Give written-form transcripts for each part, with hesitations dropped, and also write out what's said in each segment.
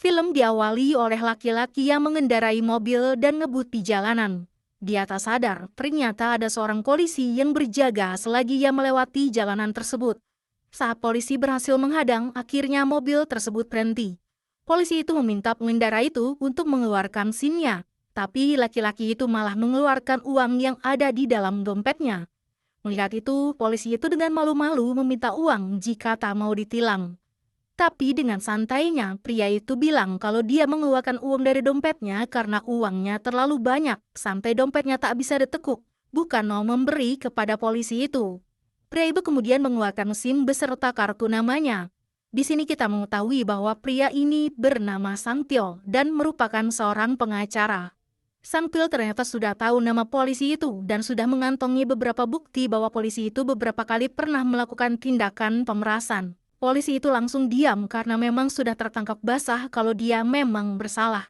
Film diawali oleh laki-laki yang mengendarai mobil dan ngebut di jalanan. Dia tak sadar, ternyata ada seorang polisi yang berjaga selagi ia melewati jalanan tersebut. Saat polisi berhasil menghadang, akhirnya mobil tersebut berhenti. Polisi itu meminta pengendara itu untuk mengeluarkan SIM-nya, tapi laki-laki itu malah mengeluarkan uang yang ada di dalam dompetnya. Melihat itu, polisi itu dengan malu-malu meminta uang jika tak mau ditilang. Tapi dengan santainya, pria itu bilang kalau dia mengeluarkan uang dari dompetnya karena uangnya terlalu banyak sampai dompetnya tak bisa ditekuk, bukan mau memberi kepada polisi itu. Pria itu kemudian mengeluarkan SIM beserta kartu namanya. Di sini kita mengetahui bahwa pria ini bernama Sangpil dan merupakan seorang pengacara. Sangpil ternyata sudah tahu nama polisi itu dan sudah mengantongi beberapa bukti bahwa polisi itu beberapa kali pernah melakukan tindakan pemerasan. Polisi itu langsung diam karena memang sudah tertangkap basah kalau dia memang bersalah.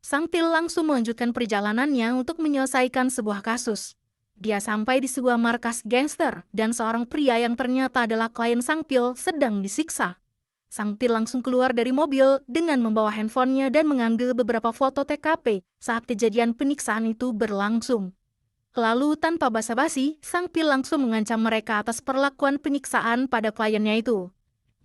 Sangpil langsung melanjutkan perjalanannya untuk menyelesaikan sebuah kasus. Dia sampai di sebuah markas gangster dan seorang pria yang ternyata adalah klien Sangpil sedang disiksa. Sangpil langsung keluar dari mobil dengan membawa handphonenya dan mengambil beberapa foto TKP saat kejadian penyiksaan itu berlangsung. Lalu tanpa basa-basi, Sangpil langsung mengancam mereka atas perlakuan penyiksaan pada kliennya itu.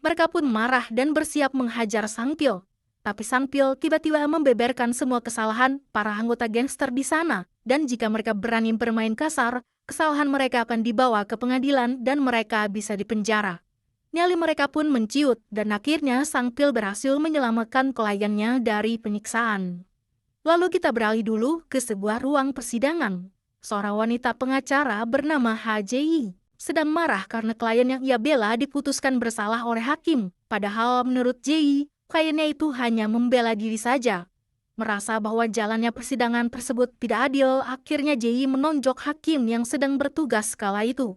Mereka pun marah dan bersiap menghajar Sangpil. Tapi Sangpil tiba-tiba membeberkan semua kesalahan para anggota gangster di sana. Dan jika mereka berani bermain kasar, kesalahan mereka akan dibawa ke pengadilan dan mereka bisa dipenjara. Nyali mereka pun menciut dan akhirnya Sangpil berhasil menyelamatkan kliennya dari penyiksaan. Lalu kita beralih dulu ke sebuah ruang persidangan. Seorang wanita pengacara bernama HJI sedang marah karena klien yang ia bela diputuskan bersalah oleh hakim. Padahal menurut Ji, kliennya itu hanya membela diri saja. Merasa bahwa jalannya persidangan tersebut tidak adil, akhirnya Ji menonjok hakim yang sedang bertugas kala itu.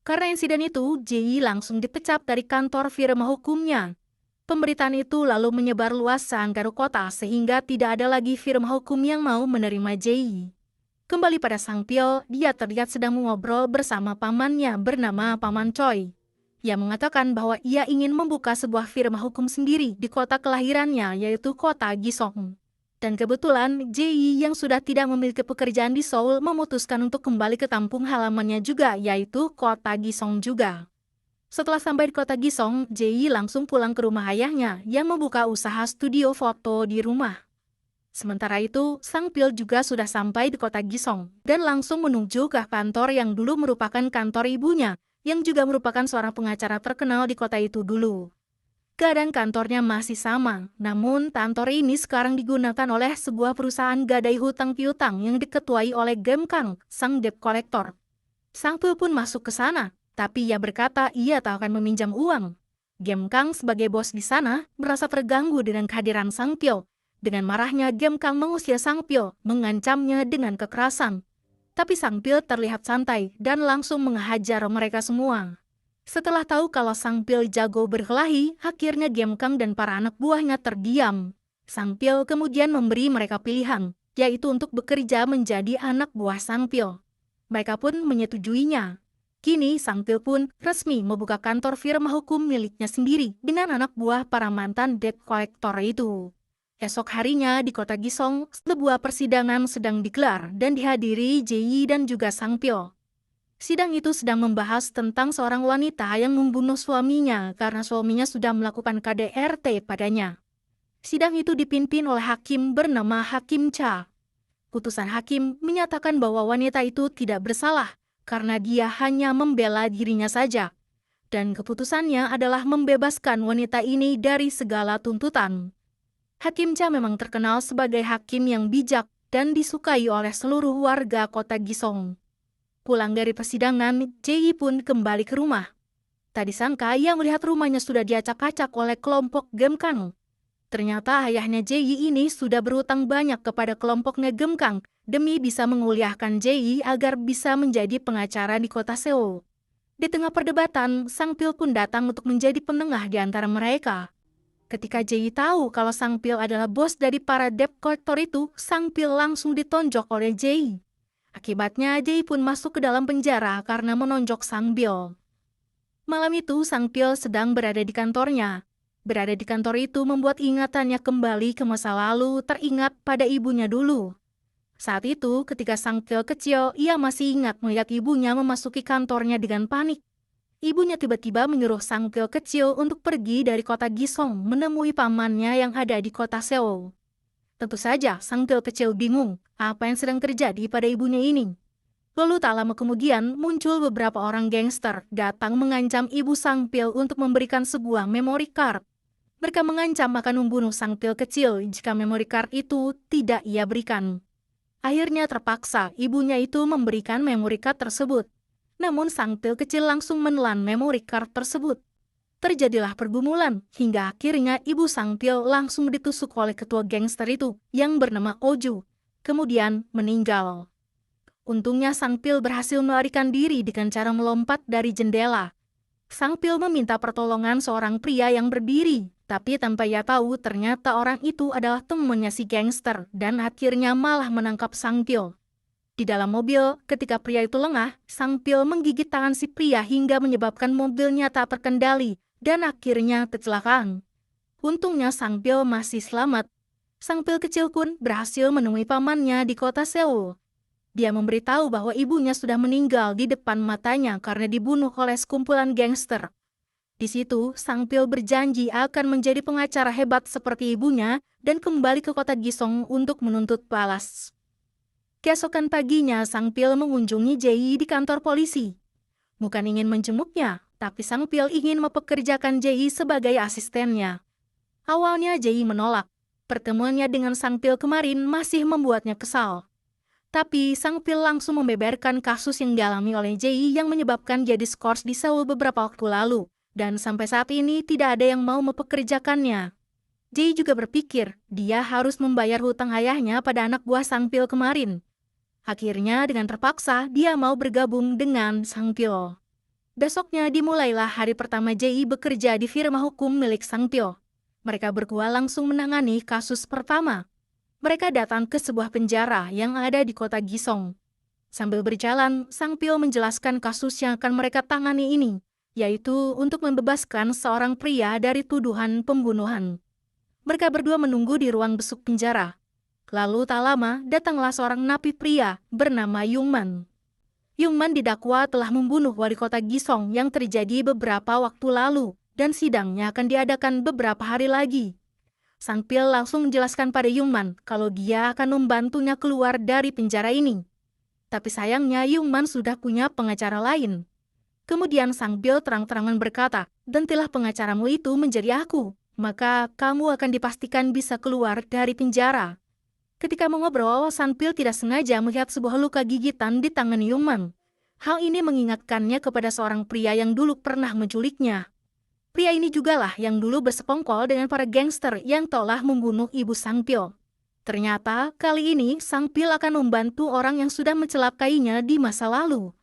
Karena insiden itu, Ji langsung dipecat dari kantor firma hukumnya. Pemberitaan itu lalu menyebar luas seantero kota sehingga tidak ada lagi firma hukum yang mau menerima Ji. Kembali pada Sangpil, dia terlihat sedang mengobrol bersama pamannya bernama Paman Choi. Ia mengatakan bahwa ia ingin membuka sebuah firma hukum sendiri di kota kelahirannya, yaitu kota Gisong. Dan kebetulan, Ji yang sudah tidak memiliki pekerjaan di Seoul memutuskan untuk kembali ke kampung halamannya juga, yaitu kota Gisong juga. Setelah sampai di kota Gisong, Ji langsung pulang ke rumah ayahnya yang membuka usaha studio foto di rumah. Sementara itu, Sangpil juga sudah sampai di kota Gisong dan langsung menuju ke kantor yang dulu merupakan kantor ibunya, yang juga merupakan seorang pengacara terkenal di kota itu dulu. Keadaan kantornya masih sama, namun kantor ini sekarang digunakan oleh sebuah perusahaan gadai hutang piutang yang diketuai oleh Gemkang, sang debt collector. Sangpil pun masuk ke sana, tapi ia berkata ia tak akan meminjam uang. Gemkang sebagai bos di sana merasa terganggu dengan kehadiran Sangpil. Dengan marahnya, Gemkang mengusir Sangpil, mengancamnya dengan kekerasan. Tapi Sangpil terlihat santai dan langsung menghajar mereka semua. Setelah tahu kalau Sangpil jago berkelahi, akhirnya Gemkang dan para anak buahnya terdiam. Sangpil kemudian memberi mereka pilihan, yaitu untuk bekerja menjadi anak buah Sangpil. Mereka pun menyetujuinya. Kini Sangpil pun resmi membuka kantor firma hukum miliknya sendiri dengan anak buah para mantan debt collector itu. Esok harinya di kota Gisong, sebuah persidangan sedang digelar dan dihadiri Ji dan juga Sangpil. Sidang itu sedang membahas tentang seorang wanita yang membunuh suaminya karena suaminya sudah melakukan KDRT padanya. Sidang itu dipimpin oleh hakim bernama Hakim Cha. Putusan hakim menyatakan bahwa wanita itu tidak bersalah karena dia hanya membela dirinya saja. Dan keputusannya adalah membebaskan wanita ini dari segala tuntutan. Hakim Cha memang terkenal sebagai hakim yang bijak dan disukai oleh seluruh warga kota Gisong. Pulang dari persidangan, Ji pun kembali ke rumah. Tak disangka ia melihat rumahnya sudah diacak-acak oleh kelompok Gemkang. Ternyata ayahnya Ji ini sudah berhutang banyak kepada kelompoknya Gemkang demi bisa menguliahkan Ji agar bisa menjadi pengacara di kota Seoul. Di tengah perdebatan, Sangpil pun datang untuk menjadi penengah di antara mereka. Ketika Ji tahu kalau Sangpil adalah bos dari para debt collector itu, Sangpil langsung ditonjok oleh Ji. Akibatnya, Ji pun masuk ke dalam penjara karena menonjok Sangpil. Malam itu, Sangpil sedang berada di kantornya. Berada di kantor itu membuat ingatannya kembali ke masa lalu, teringat pada ibunya dulu. Saat itu, ketika Sang Pil kecil, ia masih ingat melihat ibunya memasuki kantornya dengan panik. Ibunya tiba-tiba menyuruh Sang Pil kecil untuk pergi dari kota Gisong menemui pamannya yang ada di kota Seoul. Tentu saja, Sang Pil kecil bingung apa yang sedang terjadi pada ibunya ini. Lalu tak lama kemudian, muncul beberapa orang gangster datang mengancam ibu Sang Pil untuk memberikan sebuah memory card. Mereka mengancam akan membunuh Sang Pil kecil jika memory card itu tidak ia berikan. Akhirnya terpaksa ibunya itu memberikan memory card tersebut. Namun Sang Pil kecil langsung menelan memory card tersebut. Terjadilah pergumulan hingga akhirnya ibu Sang Pil langsung ditusuk oleh ketua gangster itu yang bernama Oju. Kemudian meninggal. Untungnya Sang Pil berhasil melarikan diri dengan cara melompat dari jendela. Sang Pil meminta pertolongan seorang pria yang berdiri, tapi tanpa ia tahu ternyata orang itu adalah temannya si gangster dan akhirnya malah menangkap Sang Pil. Di dalam mobil, ketika pria itu lengah, Sang Pil menggigit tangan si pria hingga menyebabkan mobilnya tak terkendali dan akhirnya kecelakaan. Untungnya Sang Pil masih selamat. Sang Pil kecil pun berhasil menemui pamannya di kota Seoul. Dia memberitahu bahwa ibunya sudah meninggal di depan matanya karena dibunuh oleh sekumpulan gangster. Di situ, Sang Pil berjanji akan menjadi pengacara hebat seperti ibunya dan kembali ke kota Gisong untuk menuntut balas. Keesokan paginya, Sang Pil mengunjungi Jae di kantor polisi. Bukan ingin menjenguknya, tapi Sang Pil ingin mempekerjakan Jae sebagai asistennya. Awalnya Jae menolak. Pertemuannya dengan Sang Pil kemarin masih membuatnya kesal. Tapi Sang Pil langsung membeberkan kasus yang dialami oleh Jae yang menyebabkan dia diskors di Seoul beberapa waktu lalu, dan sampai saat ini tidak ada yang mau mempekerjakannya. Jae juga berpikir dia harus membayar hutang ayahnya pada anak buah Sang Pil kemarin. Akhirnya dengan terpaksa dia mau bergabung dengan Sang Pil. Besoknya dimulailah hari pertama Jae bekerja di firma hukum milik Sang Pil. Mereka berdua langsung menangani kasus pertama. Mereka datang ke sebuah penjara yang ada di kota Gisong. Sambil berjalan, Sang Pil menjelaskan kasus yang akan mereka tangani ini, yaitu untuk membebaskan seorang pria dari tuduhan pembunuhan. Mereka berdua menunggu di ruang besuk penjara. Lalu tak lama, datanglah seorang napi pria bernama Yungman. Yungman didakwa telah membunuh wali kota Gisong yang terjadi beberapa waktu lalu, dan sidangnya akan diadakan beberapa hari lagi. Sang Pil langsung menjelaskan pada Yungman kalau dia akan membantunya keluar dari penjara ini. Tapi sayangnya Yungman sudah punya pengacara lain. Kemudian Sang Pil terang-terangan berkata, "Gantilah pengacaramu itu menjadi aku, maka kamu akan dipastikan bisa keluar dari penjara." Ketika mengobrol, Sang Pil tidak sengaja melihat sebuah luka gigitan di tangan Yungman. Hal ini mengingatkannya kepada seorang pria yang dulu pernah menculiknya. Pria ini jugalah yang dulu bersekongkol dengan para gangster yang telah membunuh ibu Sang Pil. Ternyata, kali ini Sang Pil akan membantu orang yang sudah mencelakainya di masa lalu.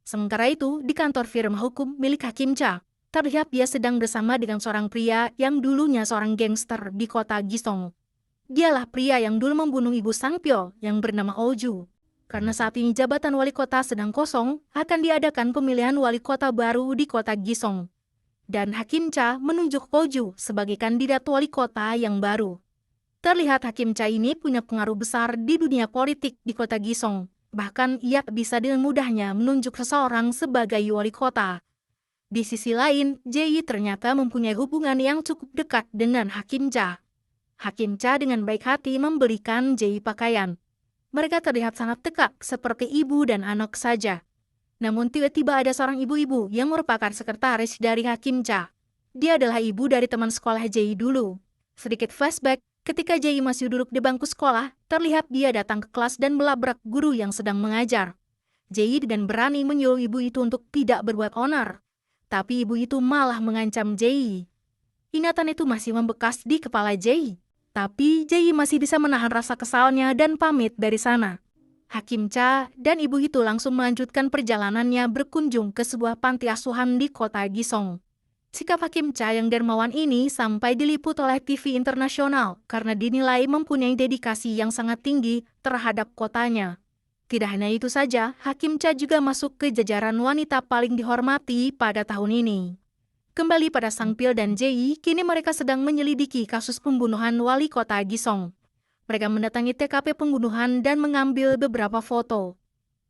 Sementara itu, di kantor firma hukum milik Hakim Cha, terlihat dia sedang bersama dengan seorang pria yang dulunya seorang gangster di kota Gisong. Dialah pria yang dulu membunuh ibu Sang Pil yang bernama Oju. Karena saat ini jabatan wali kota sedang kosong, akan diadakan pemilihan wali kota baru di kota Gisong. Dan Hakim Cha menunjuk Oju sebagai kandidat wali kota yang baru. Terlihat Hakim Cha ini punya pengaruh besar di dunia politik di kota Gisong. Bahkan ia bisa dengan mudahnya menunjuk seseorang sebagai wali kota. Di sisi lain, Jae ternyata mempunyai hubungan yang cukup dekat dengan Hakim Cha. Hakim Cha dengan baik hati membelikan Jae pakaian. Mereka terlihat sangat dekat seperti ibu dan anak saja. Namun tiba-tiba ada seorang ibu-ibu yang merupakan sekretaris dari Hakim Cha. Dia adalah ibu dari teman sekolah Jae dulu. Sedikit flashback, ketika Jae masih duduk di bangku sekolah, terlihat dia datang ke kelas dan melabrak guru yang sedang mengajar. Jae dengan berani menyuruh ibu itu untuk tidak berbuat onar. Tapi ibu itu malah mengancam Jae. Ingatan itu masih membekas di kepala Jae. Tapi Jae masih bisa menahan rasa kesalnya dan pamit dari sana. Hakim Cha dan ibu itu langsung melanjutkan perjalanannya berkunjung ke sebuah panti asuhan di kota Gisong. Sikap Hakim Cha yang dermawan ini sampai diliput oleh TV internasional karena dinilai mempunyai dedikasi yang sangat tinggi terhadap kotanya. Tidak hanya itu saja, Hakim Cha juga masuk ke jajaran wanita paling dihormati pada tahun ini. Kembali pada Sang Pil dan Jae, kini mereka sedang menyelidiki kasus pembunuhan wali kota Gisong. Mereka mendatangi TKP pembunuhan dan mengambil beberapa foto.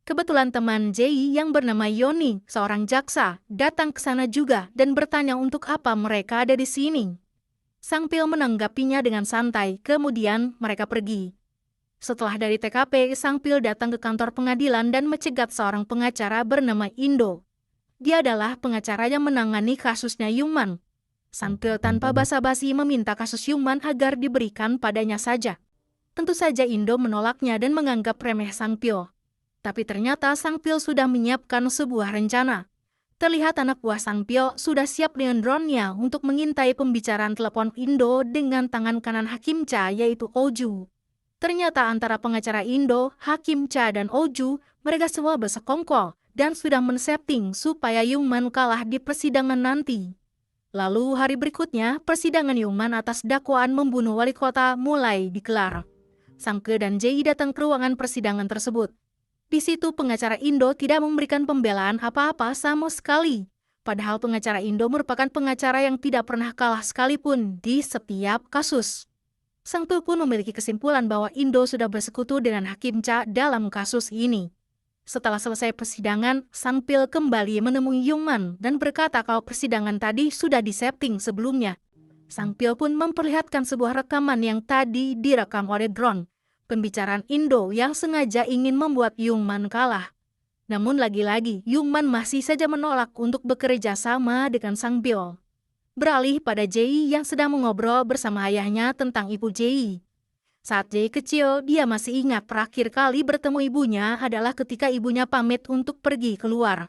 Kebetulan teman Jae yang bernama Yoni, seorang jaksa, datang ke sana juga dan bertanya untuk apa mereka ada di sini. Sang Pil menanggapinya dengan santai, kemudian mereka pergi. Setelah dari TKP, Sang Pil datang ke kantor pengadilan dan mencegat seorang pengacara bernama Indo. Dia adalah pengacara yang menangani kasusnya Yungman. Sang Pil tanpa basa-basi meminta kasus Yungman agar diberikan padanya saja. Tentu saja Indo menolaknya dan menganggap remeh Sang Pil. Tapi ternyata Sang Pil sudah menyiapkan sebuah rencana. Terlihat anak buah Sang Pil sudah siap dengan drone-nya untuk mengintai pembicaraan telepon Indo dengan tangan kanan Hakim Cha, yaitu Oju. Ternyata antara pengacara Indo, Hakim Cha, dan Oju, mereka semua bersekongkol dan sudah men-setting supaya Yungman kalah di persidangan nanti. Lalu hari berikutnya, persidangan Yungman atas dakwaan membunuh wali kota mulai digelar. Sang Pil dan Jae datang ke ruangan persidangan tersebut. Di situ pengacara Indo tidak memberikan pembelaan apa-apa sama sekali. Padahal pengacara Indo merupakan pengacara yang tidak pernah kalah sekalipun di setiap kasus. Sang Pil pun memiliki kesimpulan bahwa Indo sudah bersekutu dengan Hakim Cha dalam kasus ini. Setelah selesai persidangan, Sang Pil kembali menemui Yungman dan berkata kalau persidangan tadi sudah disetting sebelumnya. Sang Pil pun memperlihatkan sebuah rekaman yang tadi direkam oleh drone. Pembicaraan Indo yang sengaja ingin membuat Yungman kalah. Namun lagi-lagi, Yungman masih saja menolak untuk bekerja sama dengan Sang Pil. Beralih pada Jae yang sedang mengobrol bersama ayahnya tentang ibu Jae. Saat Jae kecil, dia masih ingat terakhir kali bertemu ibunya adalah ketika ibunya pamit untuk pergi keluar.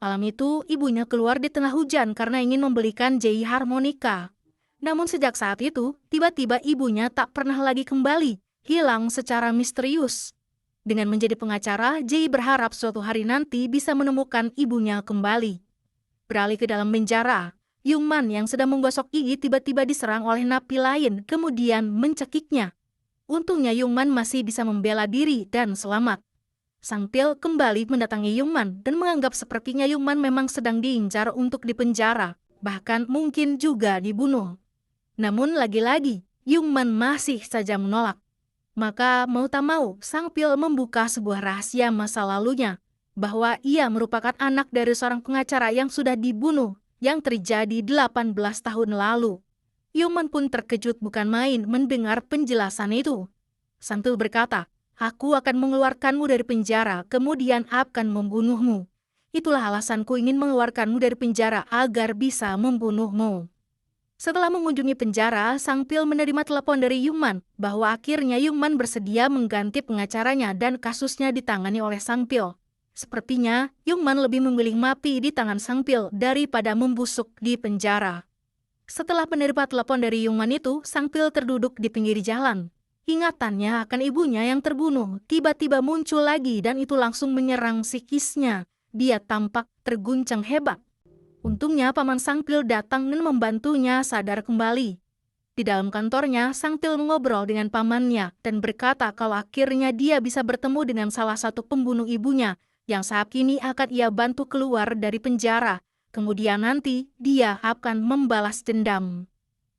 Malam itu, ibunya keluar di tengah hujan karena ingin membelikan Jae harmonika. Namun sejak saat itu, tiba-tiba ibunya tak pernah lagi kembali, hilang secara misterius. Dengan menjadi pengacara, Jae berharap suatu hari nanti bisa menemukan ibunya kembali. Beralih ke dalam penjara, Yungman yang sedang menggosok gigi tiba-tiba diserang oleh napi lain, kemudian mencekiknya. Untungnya Yungman masih bisa membela diri dan selamat. Sang Pil kembali mendatangi Yungman dan menganggap sepertinya Yungman memang sedang diincar untuk dipenjara, bahkan mungkin juga dibunuh. Namun lagi-lagi, Yungman masih saja menolak. Maka mau tak mau, Sang Pil membuka sebuah rahasia masa lalunya, bahwa ia merupakan anak dari seorang pengacara yang sudah dibunuh, yang terjadi 18 tahun lalu. Yungman pun terkejut bukan main mendengar penjelasan itu. Sang Pil berkata, "Aku akan mengeluarkanmu dari penjara, kemudian akan membunuhmu. Itulah alasanku ingin mengeluarkanmu dari penjara agar bisa membunuhmu." Setelah mengunjungi penjara, Sang Pil menerima telepon dari Yungman bahwa akhirnya Yungman bersedia mengganti pengacaranya dan kasusnya ditangani oleh Sang Pil. Sepertinya Yungman lebih memilih mati di tangan Sang Pil daripada membusuk di penjara. Setelah menerima telepon dari Yungman itu, Sang Pil terduduk di pinggir jalan. Ingatannya akan ibunya yang terbunuh tiba-tiba muncul lagi dan itu langsung menyerang psikisnya. Dia tampak terguncang hebat. Untungnya paman Sang Pil datang dan membantunya sadar kembali. Di dalam kantornya, Sang Pil mengobrol dengan pamannya dan berkata kalau akhirnya dia bisa bertemu dengan salah satu pembunuh ibunya yang saat ini akan ia bantu keluar dari penjara. Kemudian nanti dia akan membalas dendam.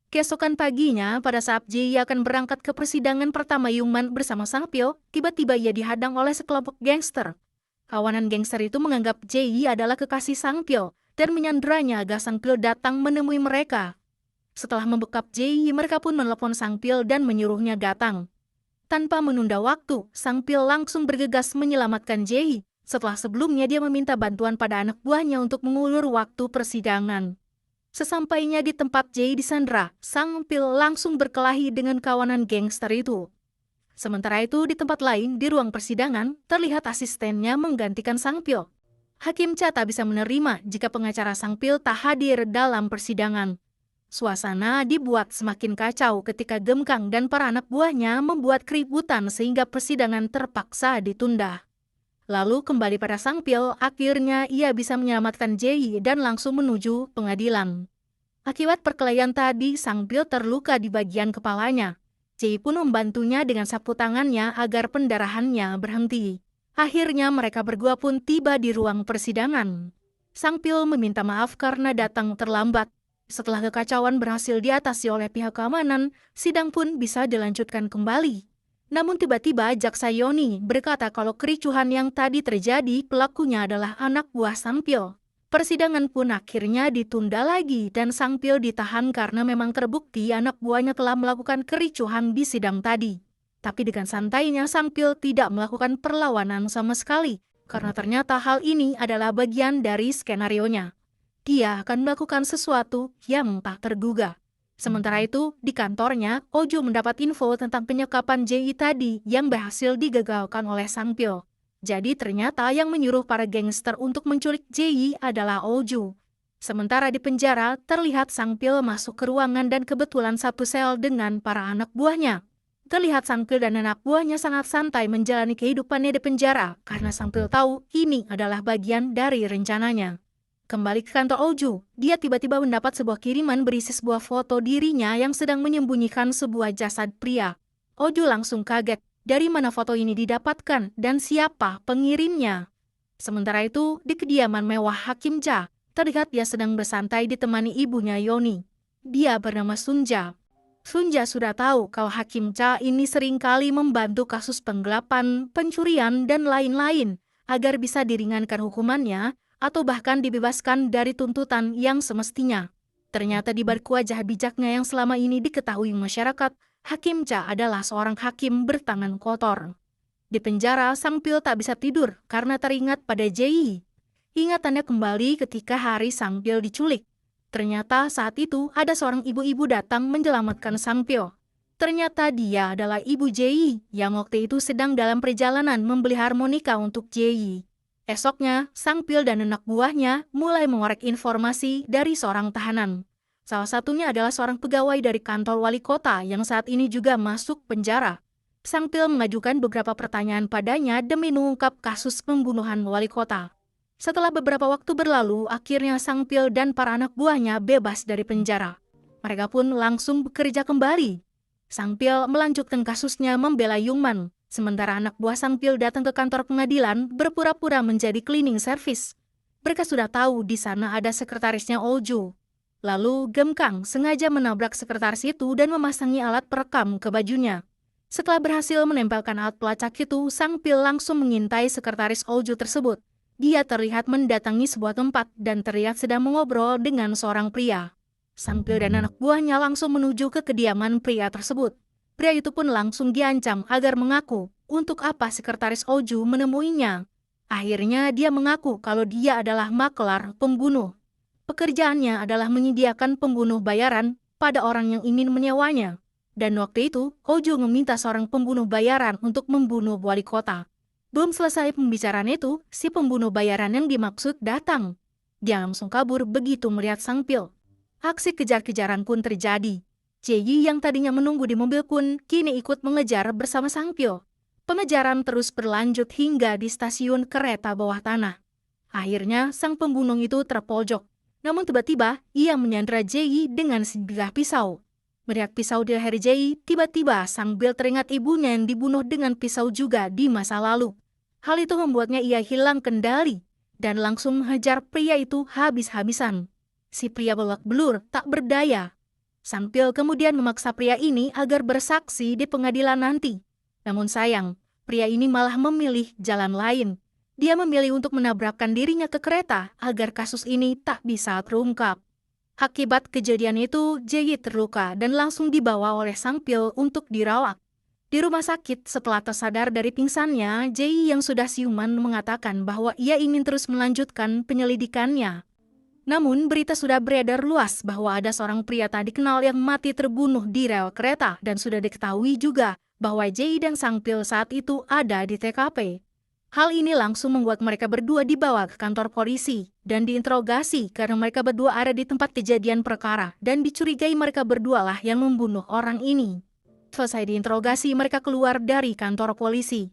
Keesokan paginya, pada saat Jae akan berangkat ke persidangan pertama Yungman bersama Sang Pil, tiba-tiba ia dihadang oleh sekelompok gangster. Kawanan gangster itu menganggap Jae adalah kekasih Sang Pil dan menyanderanya agar Sang Pil datang menemui mereka. Setelah membekap Jae, mereka pun menelepon Sang Pil dan menyuruhnya datang. Tanpa menunda waktu, Sang Pil langsung bergegas menyelamatkan Jae. Setelah sebelumnya dia meminta bantuan pada anak buahnya untuk mengulur waktu persidangan. Sesampainya di tempat Jae disandra, Sang Pil langsung berkelahi dengan kawanan gangster itu. Sementara itu di tempat lain, di ruang persidangan, terlihat asistennya menggantikan Sang Pil. Hakim Cha tak bisa menerima jika pengacara Sang Pil tak hadir dalam persidangan. Suasana dibuat semakin kacau ketika Gemkang dan para anak buahnya membuat keributan sehingga persidangan terpaksa ditunda. Lalu kembali pada Sang Pil, akhirnya ia bisa menyelamatkan Jae dan langsung menuju pengadilan. Akibat perkelahian tadi, Sang Pil terluka di bagian kepalanya. Jae pun membantunya dengan sapu tangannya agar pendarahannya berhenti. Akhirnya mereka berdua pun tiba di ruang persidangan. Sang Pil meminta maaf karena datang terlambat. Setelah kekacauan berhasil diatasi oleh pihak keamanan, sidang pun bisa dilanjutkan kembali. Namun tiba-tiba Jaksa Yoni berkata kalau kericuhan yang tadi terjadi pelakunya adalah anak buah Sang Pil. Persidangan pun akhirnya ditunda lagi dan Sang Pil ditahan karena memang terbukti anak buahnya telah melakukan kericuhan di sidang tadi. Tapi dengan santainya Sang Pil tidak melakukan perlawanan sama sekali, karena ternyata hal ini adalah bagian dari skenarionya. Dia akan melakukan sesuatu yang tak terduga. Sementara itu, di kantornya, Oju mendapat info tentang penyekapan Ji tadi yang berhasil digagalkan oleh Sang Pil. Jadi ternyata yang menyuruh para gangster untuk menculik Ji adalah Oju. Sementara di penjara, terlihat Sang Pil masuk ke ruangan dan kebetulan satu sel dengan para anak buahnya. Terlihat Sang Pil dan anak buahnya sangat santai menjalani kehidupannya di penjara karena Sang Pil tahu ini adalah bagian dari rencananya. Kembali ke kantor Oju, dia tiba-tiba mendapat sebuah kiriman berisi sebuah foto dirinya yang sedang menyembunyikan sebuah jasad pria. Oju langsung kaget, dari mana foto ini didapatkan dan siapa pengirimnya. Sementara itu, di kediaman mewah Hakim Cha, terlihat dia sedang bersantai ditemani ibunya Yoni. Dia bernama Sunja. Sunja sudah tahu kalau Hakim Cha ini seringkali membantu kasus penggelapan, pencurian, dan lain-lain agar bisa diringankan hukumannya atau bahkan dibebaskan dari tuntutan yang semestinya. Ternyata di balik wajah bijaknya yang selama ini diketahui masyarakat, Hakim Cha adalah seorang hakim bertangan kotor. Di penjara, Sang Pil tak bisa tidur karena teringat pada Ji. Ingatannya kembali ketika hari Sang Pil diculik. Ternyata saat itu ada seorang ibu-ibu datang menyelamatkan Sang Pil. Ternyata dia adalah ibu Ji yang waktu itu sedang dalam perjalanan membeli harmonika untuk Ji. Esoknya, Sang Pil dan anak buahnya mulai mengorek informasi dari seorang tahanan. Salah satunya adalah seorang pegawai dari kantor wali kota yang saat ini juga masuk penjara. Sang Pil mengajukan beberapa pertanyaan padanya demi mengungkap kasus pembunuhan wali kota. Setelah beberapa waktu berlalu, akhirnya Sang Pil dan para anak buahnya bebas dari penjara. Mereka pun langsung bekerja kembali. Sang Pil melanjutkan kasusnya membela Yungman. Sementara anak buah Sang Pil datang ke kantor pengadilan berpura-pura menjadi cleaning service. Mereka sudah tahu di sana ada sekretarisnya Oju. Lalu Gemkang sengaja menabrak sekretaris itu dan memasangi alat perekam ke bajunya. Setelah berhasil menempelkan alat pelacak itu, Sang Pil langsung mengintai sekretaris Oju tersebut. Dia terlihat mendatangi sebuah tempat dan terlihat sedang mengobrol dengan seorang pria. Sang Pil dan anak buahnya langsung menuju ke kediaman pria tersebut. Pria itu pun langsung diancam agar mengaku untuk apa sekretaris Oju menemuinya. Akhirnya dia mengaku kalau dia adalah makelar pembunuh. Pekerjaannya adalah menyediakan pembunuh bayaran pada orang yang ingin menyewanya. Dan waktu itu, Oju meminta seorang pembunuh bayaran untuk membunuh wali kota. Belum selesai pembicaraan itu, si pembunuh bayaran yang dimaksud datang. Dia langsung kabur begitu melihat Sang Pil. Aksi kejar-kejaran pun terjadi. Ji yang tadinya menunggu di mobil pun kini ikut mengejar bersama Sang Pil. Pengejaran terus berlanjut hingga di stasiun kereta bawah tanah. Akhirnya sang pembunuh itu terpojok. Namun tiba-tiba ia menyandera Ji dengan sebilah pisau. Melihat pisau di leher Ji, tiba-tiba Sang Pil teringat ibunya yang dibunuh dengan pisau juga di masa lalu. Hal itu membuatnya ia hilang kendali dan langsung menghajar pria itu habis-habisan. Si pria babak belur tak berdaya. Sang Pil kemudian memaksa pria ini agar bersaksi di pengadilan nanti. Namun sayang, pria ini malah memilih jalan lain. Dia memilih untuk menabrakkan dirinya ke kereta agar kasus ini tak bisa terungkap. Akibat kejadian itu, Ji terluka dan langsung dibawa oleh Sang Pil untuk dirawat. Di rumah sakit, setelah tersadar dari pingsannya, Ji yang sudah siuman mengatakan bahwa ia ingin terus melanjutkan penyelidikannya. Namun, berita sudah beredar luas bahwa ada seorang pria tak dikenal yang mati terbunuh di rel kereta dan sudah diketahui juga bahwa Ji dan Sang Pil saat itu ada di TKP. Hal ini langsung membuat mereka berdua dibawa ke kantor polisi dan diinterogasi karena mereka berdua ada di tempat kejadian perkara dan dicurigai mereka berdua lah yang membunuh orang ini. Selesai diinterogasi, mereka keluar dari kantor polisi.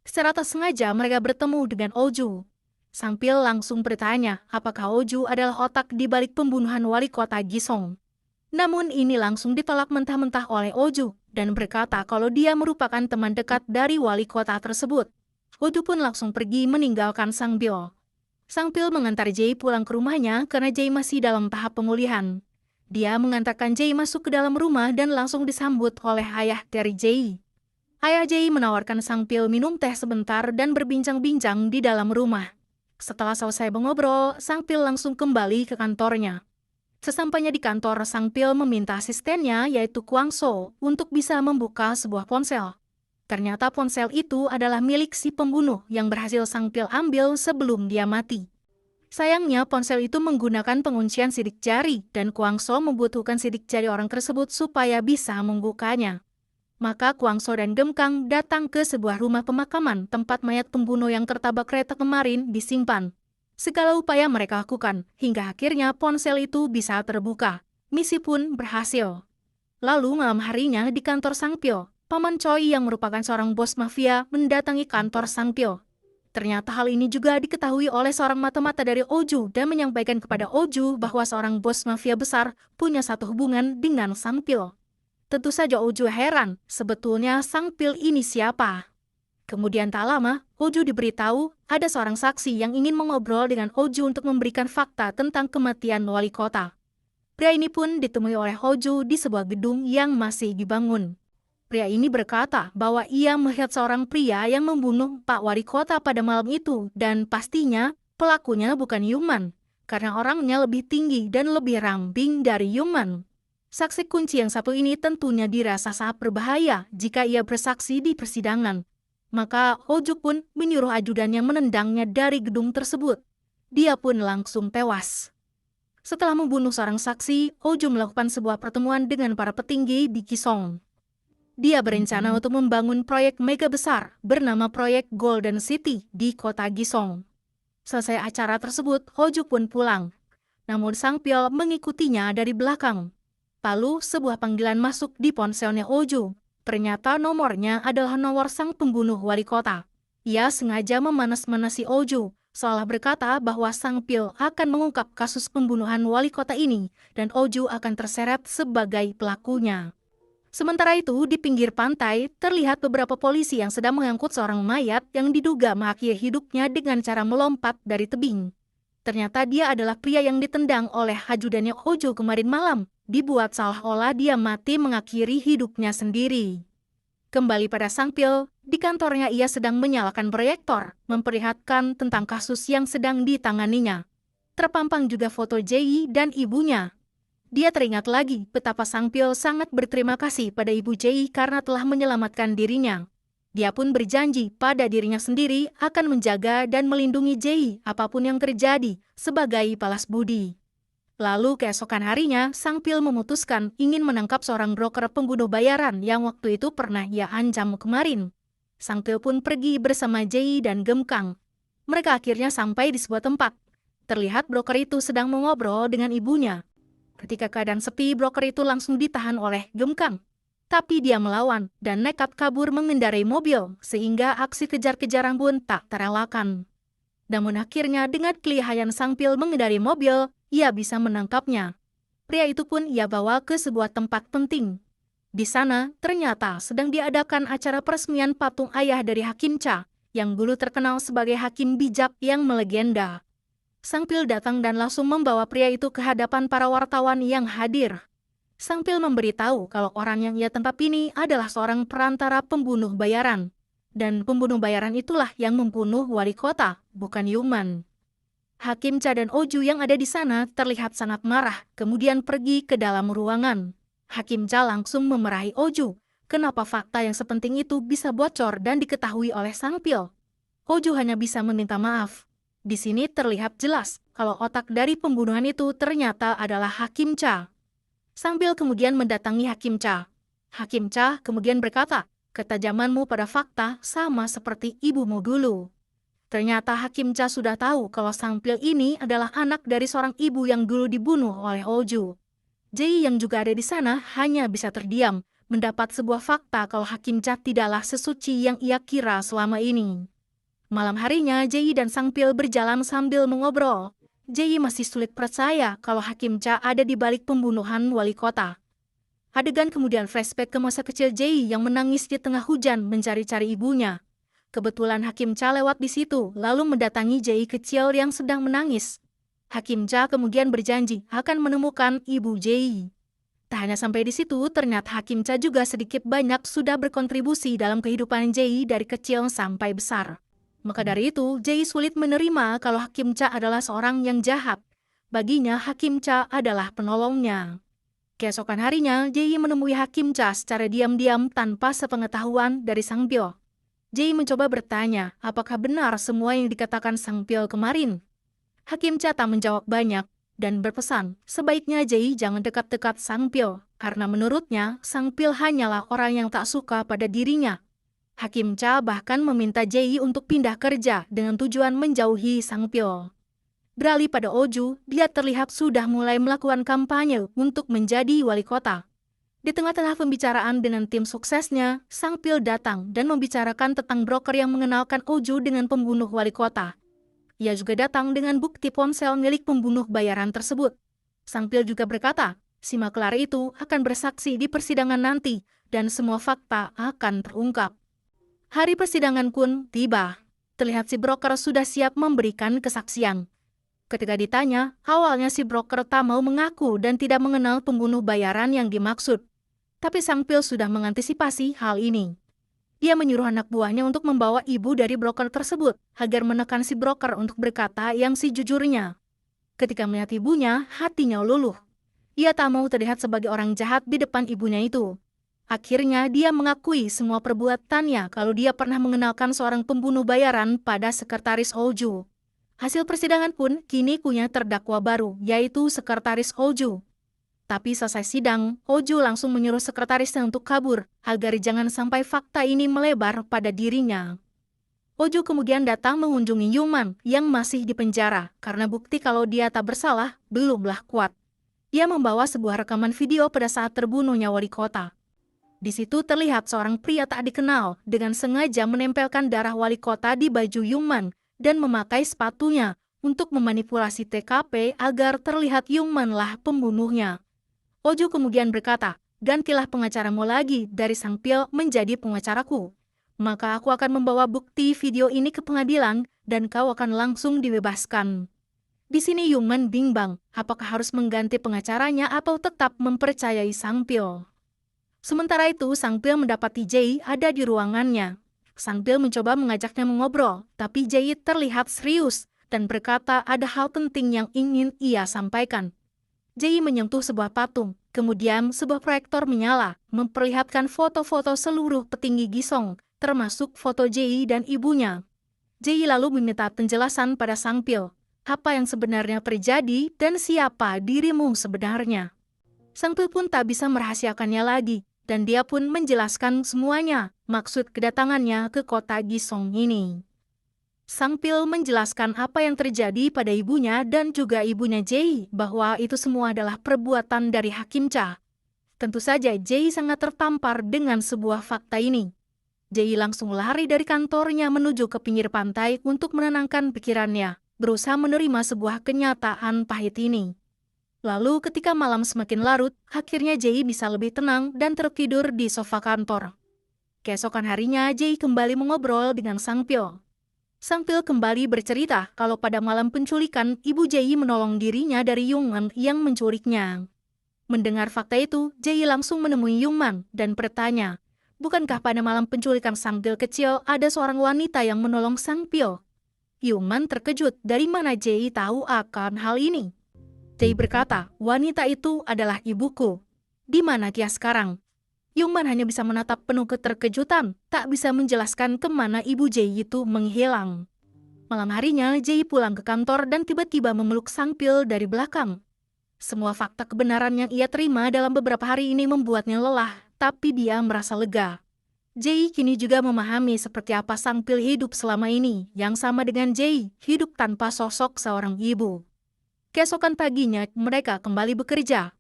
Secara tak sengaja mereka bertemu dengan Oju. Sang Pil langsung bertanya apakah Oju adalah otak di balik pembunuhan wali kota Gisong. Namun ini langsung ditolak mentah-mentah oleh Oju dan berkata kalau dia merupakan teman dekat dari wali kota tersebut. Oju pun langsung pergi meninggalkan Sang Pil. Sang Pil mengantar Jae pulang ke rumahnya karena Jae masih dalam tahap pemulihan. Dia mengantarkan Jae masuk ke dalam rumah dan langsung disambut oleh ayah dari Jae. Ayah Jae menawarkan Sang Pil minum teh sebentar dan berbincang-bincang di dalam rumah. Setelah selesai mengobrol, Sang Pil langsung kembali ke kantornya. Sesampainya di kantor, Sang Pil meminta asistennya yaitu Kwang So untuk bisa membuka sebuah ponsel. Ternyata ponsel itu adalah milik si pembunuh yang berhasil Sang Pil ambil sebelum dia mati. Sayangnya ponsel itu menggunakan penguncian sidik jari dan Kwang So membutuhkan sidik jari orang tersebut supaya bisa membukanya. Maka Kwang So dan Gemkang datang ke sebuah rumah pemakaman tempat mayat pembunuh yang tertabrak kereta kemarin disimpan. Segala upaya mereka lakukan hingga akhirnya ponsel itu bisa terbuka. Misi pun berhasil. Lalu malam harinya di kantor Sang Pil, Paman Choi yang merupakan seorang bos mafia mendatangi kantor Sang Pil. Ternyata hal ini juga diketahui oleh seorang mata-mata dari Oju dan menyampaikan kepada Oju bahwa seorang bos mafia besar punya satu hubungan dengan Sang Pil. Tentu saja Oju heran, sebetulnya Sang Pil ini siapa? Kemudian tak lama, Oju diberitahu ada seorang saksi yang ingin mengobrol dengan Oju untuk memberikan fakta tentang kematian wali kota. Pria ini pun ditemui oleh Oju di sebuah gedung yang masih dibangun. Pria ini berkata bahwa ia melihat seorang pria yang membunuh Pak Wali Kota pada malam itu dan pastinya pelakunya bukan Yuman, karena orangnya lebih tinggi dan lebih ramping dari Yuman. Saksi kunci yang satu ini tentunya dirasa sangat berbahaya jika ia bersaksi di persidangan. Maka Oju pun menyuruh ajudannya menendangnya dari gedung tersebut. Dia pun langsung tewas. Setelah membunuh seorang saksi, Oju melakukan sebuah pertemuan dengan para petinggi di Kisong. Dia berencana untuk membangun proyek mega besar bernama Proyek Golden City di kota Gisong. Selesai acara tersebut, Oju pun pulang. Namun Sang Pil mengikutinya dari belakang. Lalu sebuah panggilan masuk di ponselnya Oju. Ternyata nomornya adalah nomor sang pembunuh wali kota. Ia sengaja memanas-manasi Oju, seolah berkata bahwa Sang Pil akan mengungkap kasus pembunuhan wali kota ini dan Oju akan terseret sebagai pelakunya. Sementara itu, di pinggir pantai, terlihat beberapa polisi yang sedang mengangkut seorang mayat yang diduga mengakhiri hidupnya dengan cara melompat dari tebing. Ternyata dia adalah pria yang ditendang oleh ajudannya Oju kemarin malam, dibuat seolah-olah dia mati mengakhiri hidupnya sendiri. Kembali pada Sang Pil, di kantornya ia sedang menyalakan proyektor, memperlihatkan tentang kasus yang sedang ditanganinya. Terpampang juga foto Jae dan ibunya. Dia teringat lagi betapa Sang Pil sangat berterima kasih pada ibu Jae karena telah menyelamatkan dirinya. Dia pun berjanji pada dirinya sendiri akan menjaga dan melindungi Jae apapun yang terjadi sebagai balas budi. Lalu keesokan harinya, Sang Pil memutuskan ingin menangkap seorang broker pembunuh bayaran yang waktu itu pernah ia ancam kemarin. Sang Pil pun pergi bersama Jae dan Gemkang. Mereka akhirnya sampai di sebuah tempat. Terlihat broker itu sedang mengobrol dengan ibunya. Ketika keadaan sepi, broker itu langsung ditahan oleh Gemkang. Tapi dia melawan dan nekat kabur mengendarai mobil, sehingga aksi kejar-kejaran pun tak terelakkan. Namun akhirnya dengan kelihayan Sang Pil mengendarai mobil, ia bisa menangkapnya. Pria itu pun ia bawa ke sebuah tempat penting. Di sana, ternyata sedang diadakan acara peresmian patung ayah dari Hakim Cha, yang dulu terkenal sebagai hakim bijak yang melegenda. Sang Pil datang dan langsung membawa pria itu ke hadapan para wartawan yang hadir. Sang Pil memberitahu kalau orang yang ia tangkap ini adalah seorang perantara pembunuh bayaran. Dan pembunuh bayaran itulah yang membunuh wali kota, bukan Yuman. Hakim Cha dan Oju yang ada di sana terlihat sangat marah, kemudian pergi ke dalam ruangan. Hakim Cha langsung memarahi Oju. Kenapa fakta yang sepenting itu bisa bocor dan diketahui oleh Sang Pil? Oju hanya bisa meminta maaf. Di sini terlihat jelas kalau otak dari pembunuhan itu ternyata adalah Hakim Cha. Sang Pil kemudian mendatangi Hakim Cha. Hakim Cha kemudian berkata, ketajamanmu pada fakta sama seperti ibumu dulu. Ternyata Hakim Cha sudah tahu kalau Sang Pil ini adalah anak dari seorang ibu yang dulu dibunuh oleh Oju. Jae yang juga ada di sana hanya bisa terdiam, mendapat sebuah fakta kalau Hakim Cha tidaklah sesuci yang ia kira selama ini. Malam harinya, Jae dan Sang Pil berjalan sambil mengobrol. Jae masih sulit percaya kalau Hakim Cha ada di balik pembunuhan wali kota. Adegan kemudian flashback ke masa kecil Jae yang menangis di tengah hujan mencari-cari ibunya. Kebetulan Hakim Cha lewat di situ, lalu mendatangi Jae kecil yang sedang menangis. Hakim Cha kemudian berjanji akan menemukan ibu Jae. Tak hanya sampai di situ, ternyata Hakim Cha juga sedikit banyak sudah berkontribusi dalam kehidupan Jae dari kecil sampai besar. Maka dari itu, Jae sulit menerima kalau Hakim Cha adalah seorang yang jahat. Baginya, Hakim Cha adalah penolongnya. Keesokan harinya, Jae menemui Hakim Cha secara diam-diam tanpa sepengetahuan dari Sang Pyo. Jae mencoba bertanya, apakah benar semua yang dikatakan Sang Pyo kemarin? Hakim Cha tak menjawab banyak, dan berpesan, sebaiknya Jae jangan dekat-dekat Sang Pyo, karena menurutnya, Sang Pyo hanyalah orang yang tak suka pada dirinya. Hakim Cha bahkan meminta Jae untuk pindah kerja dengan tujuan menjauhi Sang Pyo. Beralih pada Oju, dia terlihat sudah mulai melakukan kampanye untuk menjadi wali kota. Di tengah-tengah pembicaraan dengan tim suksesnya, Sang Pyo datang dan membicarakan tentang broker yang mengenalkan Oju dengan pembunuh wali kota. Ia juga datang dengan bukti ponsel milik pembunuh bayaran tersebut. Sang Pyo juga berkata, si maklar itu akan bersaksi di persidangan nanti, dan semua fakta akan terungkap. Hari persidangan pun tiba. Terlihat si broker sudah siap memberikan kesaksian. Ketika ditanya, awalnya si broker tak mau mengaku dan tidak mengenal pembunuh bayaran yang dimaksud. Tapi Sang Pyo sudah mengantisipasi hal ini. Dia menyuruh anak buahnya untuk membawa ibu dari broker tersebut, agar menekan si broker untuk berkata yang sejujurnya. Ketika melihat ibunya, hatinya luluh. Ia tak mau terlihat sebagai orang jahat di depan ibunya itu. Akhirnya dia mengakui semua perbuatannya kalau dia pernah mengenalkan seorang pembunuh bayaran pada sekretaris Oju. Hasil persidangan pun kini punya terdakwa baru, yaitu sekretaris Oju. Tapi selesai sidang, Oju langsung menyuruh sekretarisnya untuk kabur, agar jangan sampai fakta ini melebar pada dirinya. Oju kemudian datang mengunjungi Yungman yang masih di penjara, karena bukti kalau dia tak bersalah belumlah kuat. Ia membawa sebuah rekaman video pada saat terbunuhnya wali kota. Di situ terlihat seorang pria tak dikenal dengan sengaja menempelkan darah wali kota di baju Yungman dan memakai sepatunya untuk memanipulasi TKP agar terlihat Yungmanlah pembunuhnya. Oju kemudian berkata, gantilah pengacaramu lagi dari Sang Pyo menjadi pengacaraku. Maka aku akan membawa bukti video ini ke pengadilan dan kau akan langsung dibebaskan. Di sini Yungman bimbang, apakah harus mengganti pengacaranya atau tetap mempercayai Sang Pyo. Sementara itu, Sang Pyo mendapati Jae ada di ruangannya. Sang Pyo mencoba mengajaknya mengobrol, tapi Jae terlihat serius dan berkata ada hal penting yang ingin ia sampaikan. Jae menyentuh sebuah patung, kemudian sebuah proyektor menyala, memperlihatkan foto-foto seluruh petinggi Gisong, termasuk foto Jae dan ibunya. Jae lalu meminta penjelasan pada Sang Pyo, apa yang sebenarnya terjadi dan siapa dirimu sebenarnya. Sang Pyo pun tak bisa merahasiakannya lagi, dan dia pun menjelaskan semuanya, maksud kedatangannya ke kota Gisong ini. Sang Pyo menjelaskan apa yang terjadi pada ibunya dan juga ibunya Jae, bahwa itu semua adalah perbuatan dari Hakim Cha. Tentu saja Jae sangat tertampar dengan sebuah fakta ini. Jae langsung lari dari kantornya menuju ke pinggir pantai untuk menenangkan pikirannya, berusaha menerima sebuah kenyataan pahit ini. Lalu ketika malam semakin larut, akhirnya Jae bisa lebih tenang dan tertidur di sofa kantor. Keesokan harinya Jae kembali mengobrol dengan Sang Pyo. Sang Pyo kembali bercerita kalau pada malam penculikan, ibu Jae menolong dirinya dari Yungman yang menculiknya. Mendengar fakta itu, Jae langsung menemui Yungman dan bertanya, bukankah pada malam penculikan Sang Pyo kecil ada seorang wanita yang menolong Sang Pyo? Yungman terkejut dari mana Jae tahu akan hal ini. Jae berkata, wanita itu adalah ibuku. Di mana dia sekarang? Yungman hanya bisa menatap penuh keterkejutan, tak bisa menjelaskan kemana ibu Jae itu menghilang. Malam harinya, Jae pulang ke kantor dan tiba-tiba memeluk Sang Pyo dari belakang. Semua fakta kebenaran yang ia terima dalam beberapa hari ini membuatnya lelah, tapi dia merasa lega. Jae kini juga memahami seperti apa Sang Pyo hidup selama ini, yang sama dengan Jae, hidup tanpa sosok seorang ibu. Keesokan paginya, mereka kembali bekerja.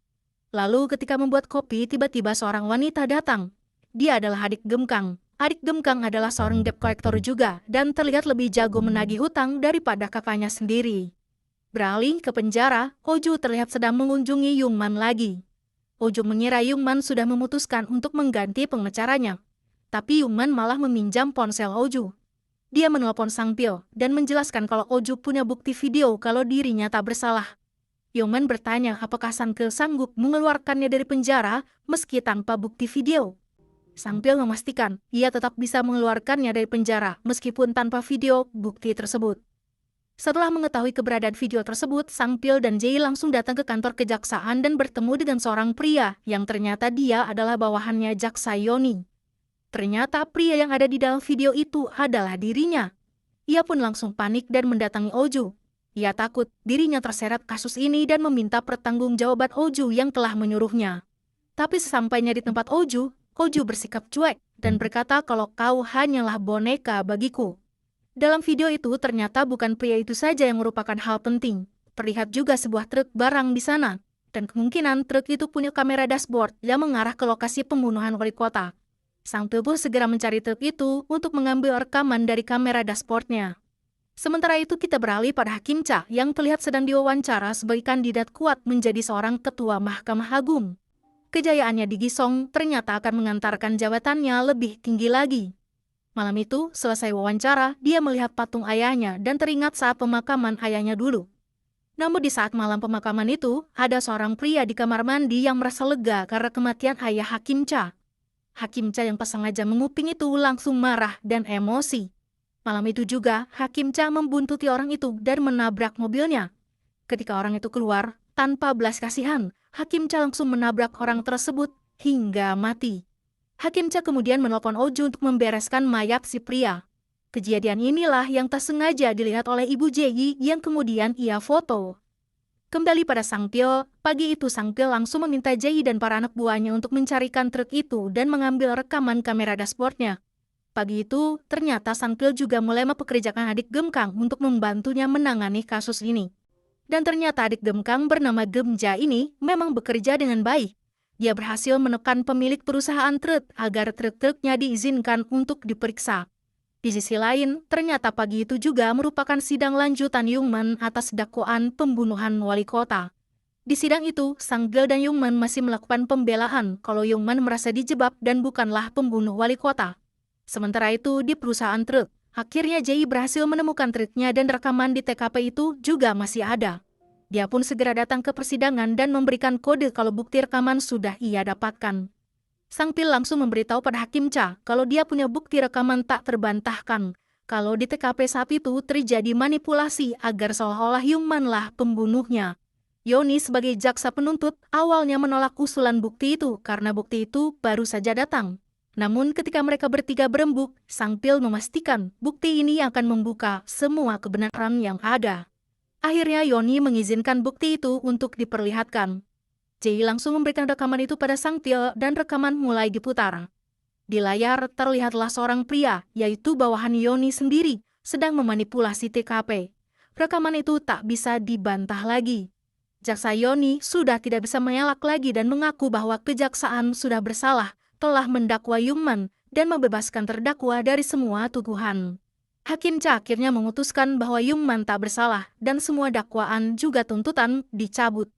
Lalu ketika membuat kopi, tiba-tiba seorang wanita datang. Dia adalah adik Gemkang. Adik Gemkang adalah seorang debt collector juga, dan terlihat lebih jago menagih hutang daripada kakaknya sendiri. Beralih ke penjara, Oju terlihat sedang mengunjungi Yungman lagi. Oju mengira Yungman sudah memutuskan untuk mengganti pengacaranya. Tapi Yungman malah meminjam ponsel Oju. dia menelpon Sang Pil dan menjelaskan kalau Oju punya bukti video kalau dirinya tak bersalah. Yongman bertanya apakah Sang Pil sanggup mengeluarkannya dari penjara meski tanpa bukti video. Sang Pil memastikan ia tetap bisa mengeluarkannya dari penjara meskipun tanpa video bukti tersebut. Setelah mengetahui keberadaan video tersebut, Sang Pil dan Jae langsung datang ke kantor kejaksaan dan bertemu dengan seorang pria yang ternyata dia adalah bawahannya Jaksa Yoni. Ternyata pria yang ada di dalam video itu adalah dirinya. Ia pun langsung panik dan mendatangi Oju. Ia takut dirinya terseret kasus ini dan meminta pertanggungjawaban Oju yang telah menyuruhnya. Tapi sesampainya di tempat Oju bersikap cuek dan berkata kalau kau hanyalah boneka bagiku. Dalam video itu ternyata bukan pria itu saja yang merupakan hal penting. Terlihat juga sebuah truk barang di sana. Dan kemungkinan truk itu punya kamera dashboard yang mengarah ke lokasi pembunuhan wali kota. Sang Pil pun segera mencari truk itu untuk mengambil rekaman dari kamera dashboardnya. Sementara itu kita beralih pada Hakim Cha yang terlihat sedang diwawancara sebagai kandidat kuat menjadi seorang ketua Mahkamah Agung. Kejayaannya di Gisong ternyata akan mengantarkan jabatannya lebih tinggi lagi. Malam itu, selesai wawancara, dia melihat patung ayahnya dan teringat saat pemakaman ayahnya dulu. Namun di saat malam pemakaman itu, ada seorang pria di kamar mandi yang merasa lega karena kematian ayah Hakim Cha. Hakim Cha yang pas sengaja menguping itu langsung marah dan emosi. Malam itu juga, Hakim Cha membuntuti orang itu dan menabrak mobilnya. Ketika orang itu keluar, tanpa belas kasihan, Hakim Cha langsung menabrak orang tersebut hingga mati. Hakim Cha kemudian menelpon Oju untuk membereskan mayat si pria. Kejadian inilah yang tak sengaja dilihat oleh Ibu Jae yang kemudian ia foto. Kembali pada Sang Pil, pagi itu Sang Pil langsung meminta Jae dan para anak buahnya untuk mencarikan truk itu dan mengambil rekaman kamera dashboardnya. Pagi itu, ternyata Sang Pil juga mulai mempekerjakan adik Gemkang untuk membantunya menangani kasus ini. Dan ternyata adik Gemkang bernama Gemja ini memang bekerja dengan baik. Dia berhasil menekan pemilik perusahaan truk agar truk-truknya diizinkan untuk diperiksa. Di sisi lain, ternyata pagi itu juga merupakan sidang lanjutan Yongman atas dakwaan pembunuhan wali kota. Di sidang itu, Sang Pil dan Yongman masih melakukan pembelaan kalau Yongman merasa dijebak dan bukanlah pembunuh wali kota. Sementara itu, di perusahaan truk, akhirnya Jae berhasil menemukan truknya dan rekaman di TKP itu juga masih ada. Dia pun segera datang ke persidangan dan memberikan kode kalau bukti rekaman sudah ia dapatkan. Sang Pil langsung memberitahu pada Hakim Cha kalau dia punya bukti rekaman tak terbantahkan. Kalau di TKP saat itu terjadi manipulasi agar seolah-olah Yongmanlah pembunuhnya. Yoni sebagai jaksa penuntut awalnya menolak usulan bukti itu karena bukti itu baru saja datang. Namun ketika mereka bertiga berembuk, Sang Pil memastikan bukti ini akan membuka semua kebenaran yang ada. Akhirnya Yoni mengizinkan bukti itu untuk diperlihatkan. Jae langsung memberikan rekaman itu pada Sang Pil dan rekaman mulai diputar. Di layar terlihatlah seorang pria, yaitu bawahan Yoni sendiri, sedang memanipulasi TKP. Rekaman itu tak bisa dibantah lagi. Jaksa Yoni sudah tidak bisa mengelak lagi dan mengaku bahwa kejaksaan sudah bersalah, telah mendakwa Yongman dan membebaskan terdakwa dari semua tuduhan. Hakim Cha akhirnya memutuskan bahwa Yongman tak bersalah dan semua dakwaan juga tuntutan dicabut.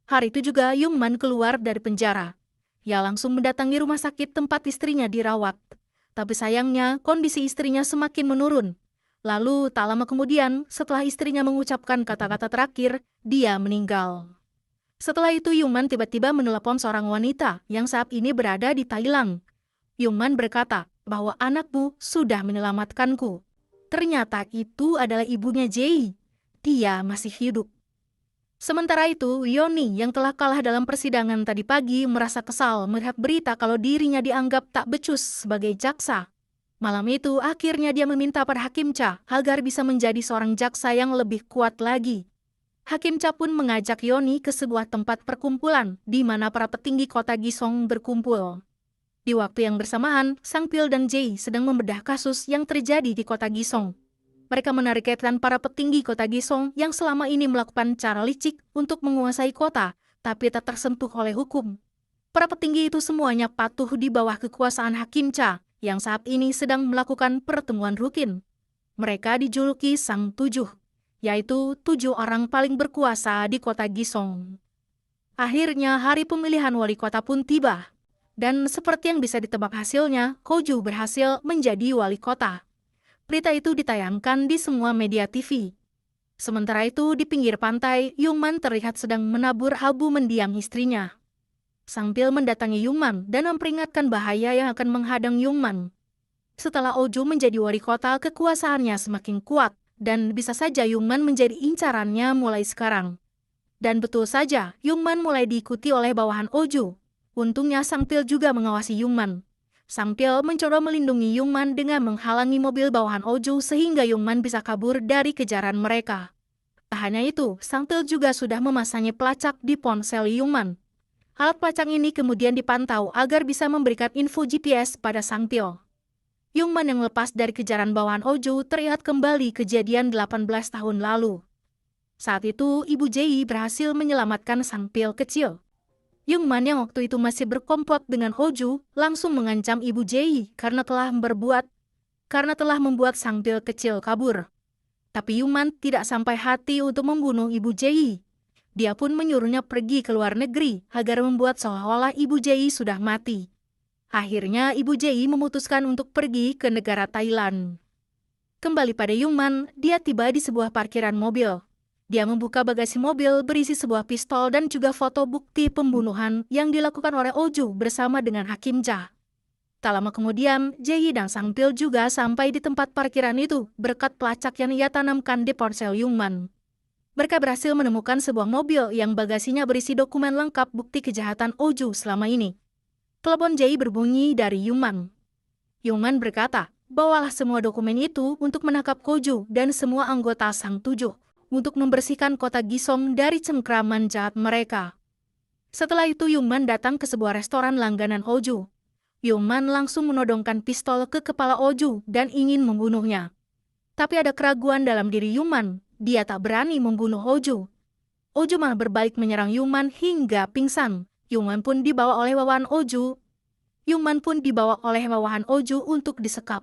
Hari itu juga Yongman keluar dari penjara. Ia langsung mendatangi rumah sakit tempat istrinya dirawat. Tapi sayangnya kondisi istrinya semakin menurun. Lalu tak lama kemudian setelah istrinya mengucapkan kata-kata terakhir, dia meninggal. Setelah itu Yongman tiba-tiba menelepon seorang wanita yang saat ini berada di Thailand. Yongman berkata bahwa anakmu sudah menyelamatkanku. Ternyata itu adalah ibunya Jae. Dia masih hidup. Sementara itu, Yoni yang telah kalah dalam persidangan tadi pagi merasa kesal melihat berita kalau dirinya dianggap tak becus sebagai jaksa. Malam itu, akhirnya dia meminta pada Hakim Cha agar bisa menjadi seorang jaksa yang lebih kuat lagi. Hakim Cha pun mengajak Yoni ke sebuah tempat perkumpulan di mana para petinggi kota Gisong berkumpul. Di waktu yang bersamaan, Sang Pil dan Jae sedang membedah kasus yang terjadi di kota Gisong. Mereka menargetkan para petinggi kota Gisong yang selama ini melakukan cara licik untuk menguasai kota, tapi tak tersentuh oleh hukum. Para petinggi itu semuanya patuh di bawah kekuasaan Hakim Cha, yang saat ini sedang melakukan pertemuan rutin. Mereka dijuluki Sang Tujuh, yaitu 7 orang paling berkuasa di kota Gisong. Akhirnya hari pemilihan wali kota pun tiba. Dan seperti yang bisa ditebak hasilnya, Koju berhasil menjadi wali kota. Berita itu ditayangkan di semua media TV. Sementara itu, di pinggir pantai, Yungman terlihat sedang menabur abu mendiang istrinya. Sang Pil mendatangi Yungman dan memperingatkan bahaya yang akan menghadang Yungman. Setelah Oju menjadi wali kota, kekuasaannya semakin kuat, dan bisa saja Yungman menjadi incarannya mulai sekarang. Dan betul saja, Yungman mulai diikuti oleh bawahan Oju. Untungnya Sang Pil juga mengawasi Yungman. Sang Pil mencoba melindungi Yungman dengan menghalangi mobil bawahan Oju sehingga Yungman bisa kabur dari kejaran mereka. Tak hanya itu, Sang Pil juga sudah memasangi pelacak di ponsel Yungman. Alat pelacak ini kemudian dipantau agar bisa memberikan info GPS pada Sang Pil. Yungman yang lepas dari kejaran bawahan Oju terlihat kembali kejadian 18 tahun lalu. Saat itu, Ibu Jei berhasil menyelamatkan Sang Pil kecil. Yungman yang waktu itu masih berkomplot dengan Oju langsung mengancam Ibu Jei karena telah membuat Sang Pil kecil kabur. Tapi Yungman tidak sampai hati untuk membunuh Ibu Jei. Dia pun menyuruhnya pergi ke luar negeri agar membuat seolah-olah Ibu Jei sudah mati. Akhirnya Ibu Jei memutuskan untuk pergi ke negara Thailand. Kembali pada Yungman, dia tiba di sebuah parkiran mobil. Dia membuka bagasi mobil berisi sebuah pistol dan juga foto bukti pembunuhan yang dilakukan oleh Oju bersama dengan Hakim Ja. Tak lama kemudian, Jei dan Sang Pil juga sampai di tempat parkiran itu berkat pelacak yang ia tanamkan di ponsel Yungman. Mereka berhasil menemukan sebuah mobil yang bagasinya berisi dokumen lengkap bukti kejahatan Oju selama ini. Telepon Jei berbunyi dari Yungman. Yungman berkata, bawalah semua dokumen itu untuk menangkap Koju dan semua anggota Sang Tujuh, untuk membersihkan kota Gisong dari cengkraman jahat mereka. Setelah itu Yungman datang ke sebuah restoran langganan Oju. Yungman langsung menodongkan pistol ke kepala Oju dan ingin membunuhnya. Tapi ada keraguan dalam diri Yungman. Dia tak berani membunuh Oju. Oju malah berbalik menyerang Yungman hingga pingsan. Yungman pun dibawa oleh bawahan Oju untuk disekap.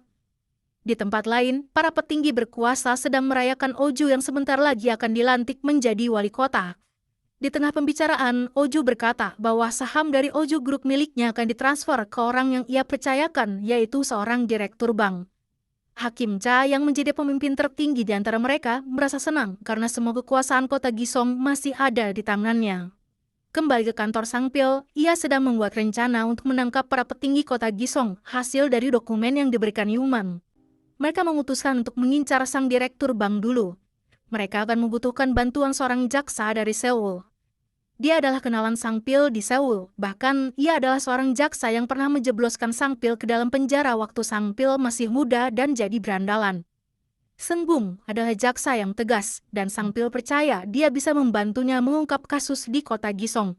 Di tempat lain, para petinggi berkuasa sedang merayakan Oju yang sebentar lagi akan dilantik menjadi wali kota. Di tengah pembicaraan, Oju berkata bahwa saham dari Oju Group miliknya akan ditransfer ke orang yang ia percayakan, yaitu seorang direktur bank. Hakim Ja yang menjadi pemimpin tertinggi di antara mereka merasa senang karena semua kekuasaan kota Gisong masih ada di tangannya. Kembali ke kantor Sang Pil, ia sedang membuat rencana untuk menangkap para petinggi kota Gisong hasil dari dokumen yang diberikan Yungman. Mereka memutuskan untuk mengincar sang direktur bank dulu. Mereka akan membutuhkan bantuan seorang jaksa dari Seoul. Dia adalah kenalan Sang Pil di Seoul, bahkan ia adalah seorang jaksa yang pernah menjebloskan Sang Pil ke dalam penjara waktu Sang Pil masih muda dan jadi berandalan. Seng Bung adalah jaksa yang tegas, dan Sang Pil percaya dia bisa membantunya mengungkap kasus di kota Gisong.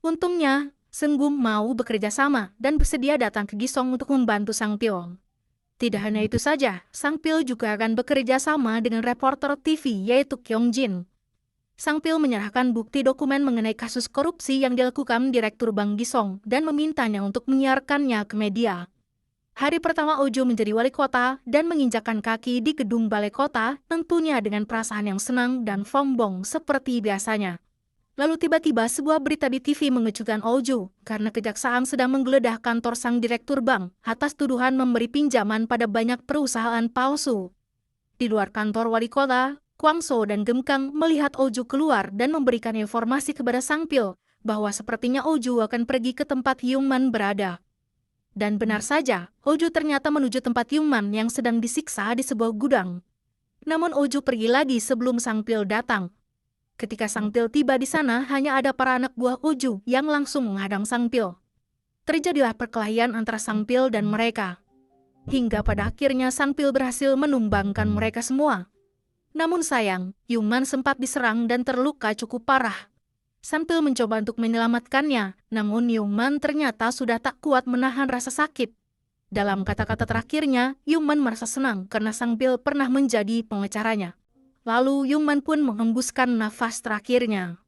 Untungnya, Seng Bung mau bekerja sama dan bersedia datang ke Gisong untuk membantu Sang Pil. Tidak hanya itu saja, Sang Pil juga akan bekerja sama dengan reporter TV yaitu Kyung Jin. Sang Pil menyerahkan bukti dokumen mengenai kasus korupsi yang dilakukan Direktur Bank Gisong dan memintanya untuk menyiarkannya ke media. Hari pertama Oju menjadi wali kota dan menginjakkan kaki di gedung balai kota, tentunya dengan perasaan yang senang dan sombong seperti biasanya. Lalu tiba-tiba sebuah berita di TV mengejutkan Oju karena kejaksaan sedang menggeledah kantor sang Direktur Bank atas tuduhan memberi pinjaman pada banyak perusahaan palsu. Di luar kantor wali kota, Kwang So dan Gemkang melihat Oju keluar dan memberikan informasi kepada Sang Pil bahwa sepertinya Oju akan pergi ke tempat Yungman berada. Dan benar saja, Oju ternyata menuju tempat Yungman yang sedang disiksa di sebuah gudang. Namun Oju pergi lagi sebelum Sang Pil datang. Ketika Sang Pil tiba di sana, hanya ada para anak buah Oju yang langsung menghadang Sang Pil. Terjadilah perkelahian antara Sang Pil dan mereka. Hingga pada akhirnya Sang Pil berhasil menumbangkan mereka semua. Namun sayang, Yungman sempat diserang dan terluka cukup parah. Sang Pil mencoba untuk menyelamatkannya, namun Yungman ternyata sudah tak kuat menahan rasa sakit. Dalam kata-kata terakhirnya, Yungman merasa senang karena Sang Pil pernah menjadi pengacaranya. Lalu Yungman pun menghembuskan nafas terakhirnya.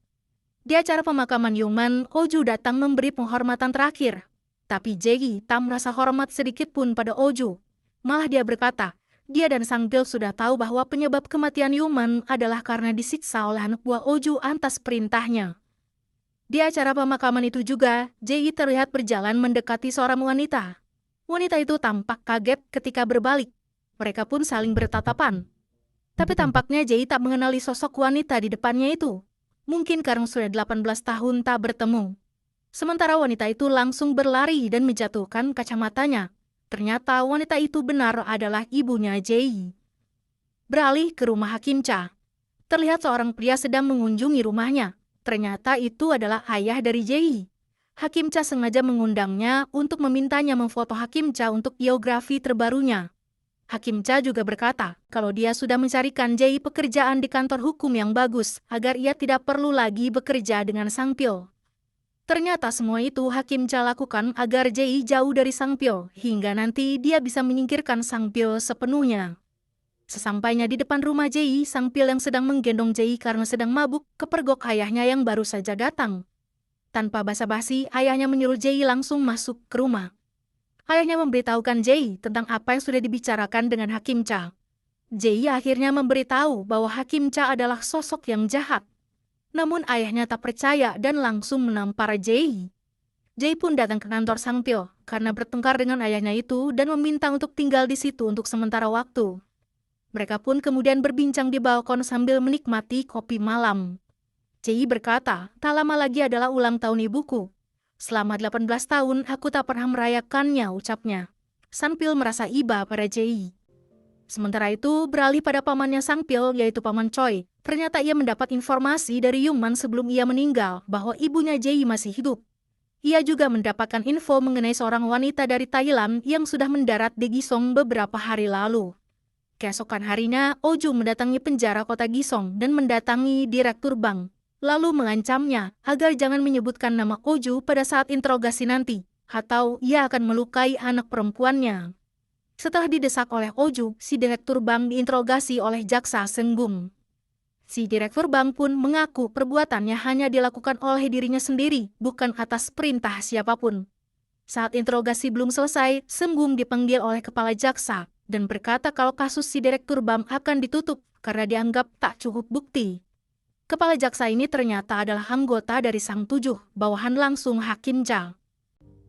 Di acara pemakaman Yungman, Oju datang memberi penghormatan terakhir. Tapi Jegi tak merasa hormat sedikit pun pada Oju. Malah dia berkata, dia dan Sang Pil sudah tahu bahwa penyebab kematian Yungman adalah karena disiksa oleh anak buah Oju atas perintahnya. Di acara pemakaman itu juga, Jegi terlihat berjalan mendekati seorang wanita. Wanita itu tampak kaget ketika berbalik. Mereka pun saling bertatapan. Tapi tampaknya Jay tak mengenali sosok wanita di depannya itu. Mungkin karena sudah 18 tahun tak bertemu. Sementara wanita itu langsung berlari dan menjatuhkan kacamatanya. Ternyata wanita itu benar adalah ibunya Jay. Beralih ke rumah Hakim Cha. Terlihat seorang pria sedang mengunjungi rumahnya. Ternyata itu adalah ayah dari Jay. Hakim Cha sengaja mengundangnya untuk memintanya memfoto Hakim Cha untuk biografi terbarunya. Hakim Cha juga berkata kalau dia sudah mencarikan Jay pekerjaan di kantor hukum yang bagus agar ia tidak perlu lagi bekerja dengan Sang Pyo. Ternyata semua itu Hakim Cha lakukan agar Jay jauh dari Sang Pyo hingga nanti dia bisa menyingkirkan Sang Pyo sepenuhnya. Sesampainya di depan rumah Jay, Sang Pyo yang sedang menggendong Jay karena sedang mabuk kepergok ayahnya yang baru saja datang. Tanpa basa-basi, ayahnya menyuruh Jay langsung masuk ke rumah. Ayahnya memberitahukan Jay tentang apa yang sudah dibicarakan dengan Hakim Cha. Jay akhirnya memberitahu bahwa Hakim Cha adalah sosok yang jahat. Namun ayahnya tak percaya dan langsung menampar Jay. Jay pun datang ke kantor Sang Pyo karena bertengkar dengan ayahnya itu dan meminta untuk tinggal di situ untuk sementara waktu. Mereka pun kemudian berbincang di balkon sambil menikmati kopi malam. Jay berkata, tak lama lagi adalah ulang tahun ibuku. Selama 18 tahun, aku tak pernah merayakannya, ucapnya. Sang Pyo merasa iba pada Jay. Sementara itu, beralih pada pamannya Sang Pyo, yaitu Paman Choi. Ternyata ia mendapat informasi dari Yungman sebelum ia meninggal bahwa ibunya Jay masih hidup. Ia juga mendapatkan info mengenai seorang wanita dari Thailand yang sudah mendarat di Gisong beberapa hari lalu. Keesokan harinya, Oju mendatangi penjara kota Gisong dan mendatangi direktur bank. Lalu mengancamnya agar jangan menyebutkan nama Oju pada saat interogasi nanti, atau ia akan melukai anak perempuannya. Setelah didesak oleh Oju, si direktur bank diinterogasi oleh jaksa Senggum. Si direktur bank pun mengaku perbuatannya hanya dilakukan oleh dirinya sendiri, bukan atas perintah siapapun. Saat interogasi belum selesai, Senggum dipanggil oleh kepala jaksa dan berkata kalau kasus si direktur bank akan ditutup karena dianggap tak cukup bukti. Kepala jaksa ini ternyata adalah anggota dari Sang Tujuh, bawahan langsung Hakim Cha.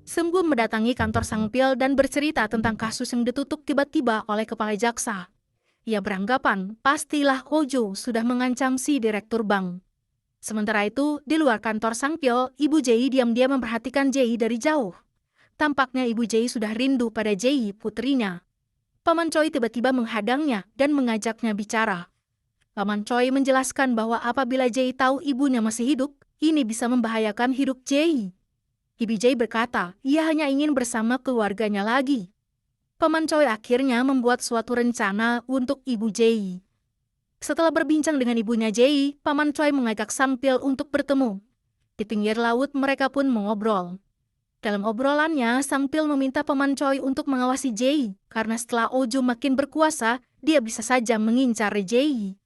Senggum mendatangi kantor Sang Pyo dan bercerita tentang kasus yang ditutup tiba-tiba oleh kepala jaksa. Ia beranggapan pastilah Oju sudah mengancam si direktur bank. Sementara itu, di luar kantor Sang Pyo, Ibu Jay diam-diam memperhatikan Jay dari jauh. Tampaknya Ibu Jay sudah rindu pada Jay, putrinya. Paman Choi tiba-tiba menghadangnya dan mengajaknya bicara. Paman Choi menjelaskan bahwa apabila Jay tahu ibunya masih hidup, ini bisa membahayakan hidup Jay. Ibu Jay berkata, ia hanya ingin bersama keluarganya lagi. Paman Choi akhirnya membuat suatu rencana untuk Ibu Jay. Setelah berbincang dengan ibunya Jay, Paman Choi mengajak Sang Pyo untuk bertemu. Di pinggir laut mereka pun mengobrol. Dalam obrolannya, Sang Pyo meminta Paman Choi untuk mengawasi Jay, karena setelah Oju makin berkuasa, dia bisa saja mengincar Jay.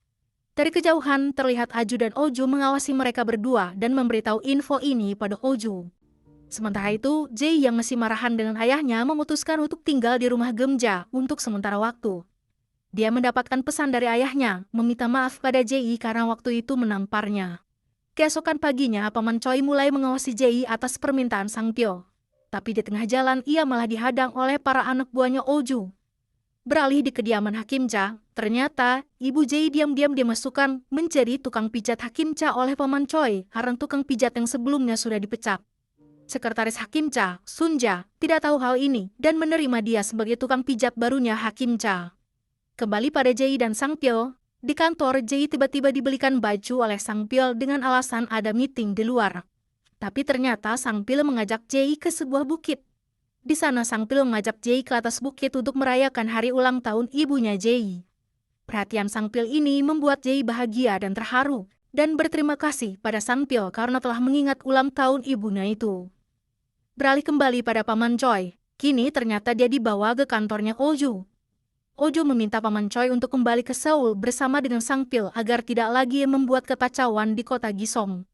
Dari kejauhan, terlihat Aju dan Oju mengawasi mereka berdua dan memberitahu info ini pada Oju. Sementara itu, Jay yang masih marahan dengan ayahnya memutuskan untuk tinggal di rumah Gemja untuk sementara waktu. Dia mendapatkan pesan dari ayahnya, meminta maaf pada Jay karena waktu itu menamparnya. Keesokan paginya, Paman Choi mulai mengawasi Jay atas permintaan Sang Pyo. Tapi di tengah jalan, ia malah dihadang oleh para anak buahnya Oju. Beralih di kediaman Hakim Cha, ternyata Ibu Jay diam-diam dimasukkan menjadi tukang pijat Hakim Cha oleh Paman Choi karena tukang pijat yang sebelumnya sudah dipecat. Sekretaris Hakim Cha, Sunja, tidak tahu hal ini dan menerima dia sebagai tukang pijat barunya Hakim Cha. Kembali pada Jay dan Sang Pyo, di kantor Jay tiba-tiba dibelikan baju oleh Sang Pyo dengan alasan ada meeting di luar. Tapi ternyata Sang Pyo mengajak Jay ke sebuah bukit. Di sana Sang Pyo mengajak Jay ke atas bukit untuk merayakan hari ulang tahun ibunya Jay. Perhatian Sang Pyo ini membuat Jay bahagia dan terharu, dan berterima kasih pada Sang Pyo karena telah mengingat ulang tahun ibunya itu. Beralih kembali pada Paman Choi, kini ternyata dia dibawa ke kantornya Oju. Oju meminta Paman Choi untuk kembali ke Seoul bersama dengan Sang Pyo agar tidak lagi membuat kekacauan di kota Gisong.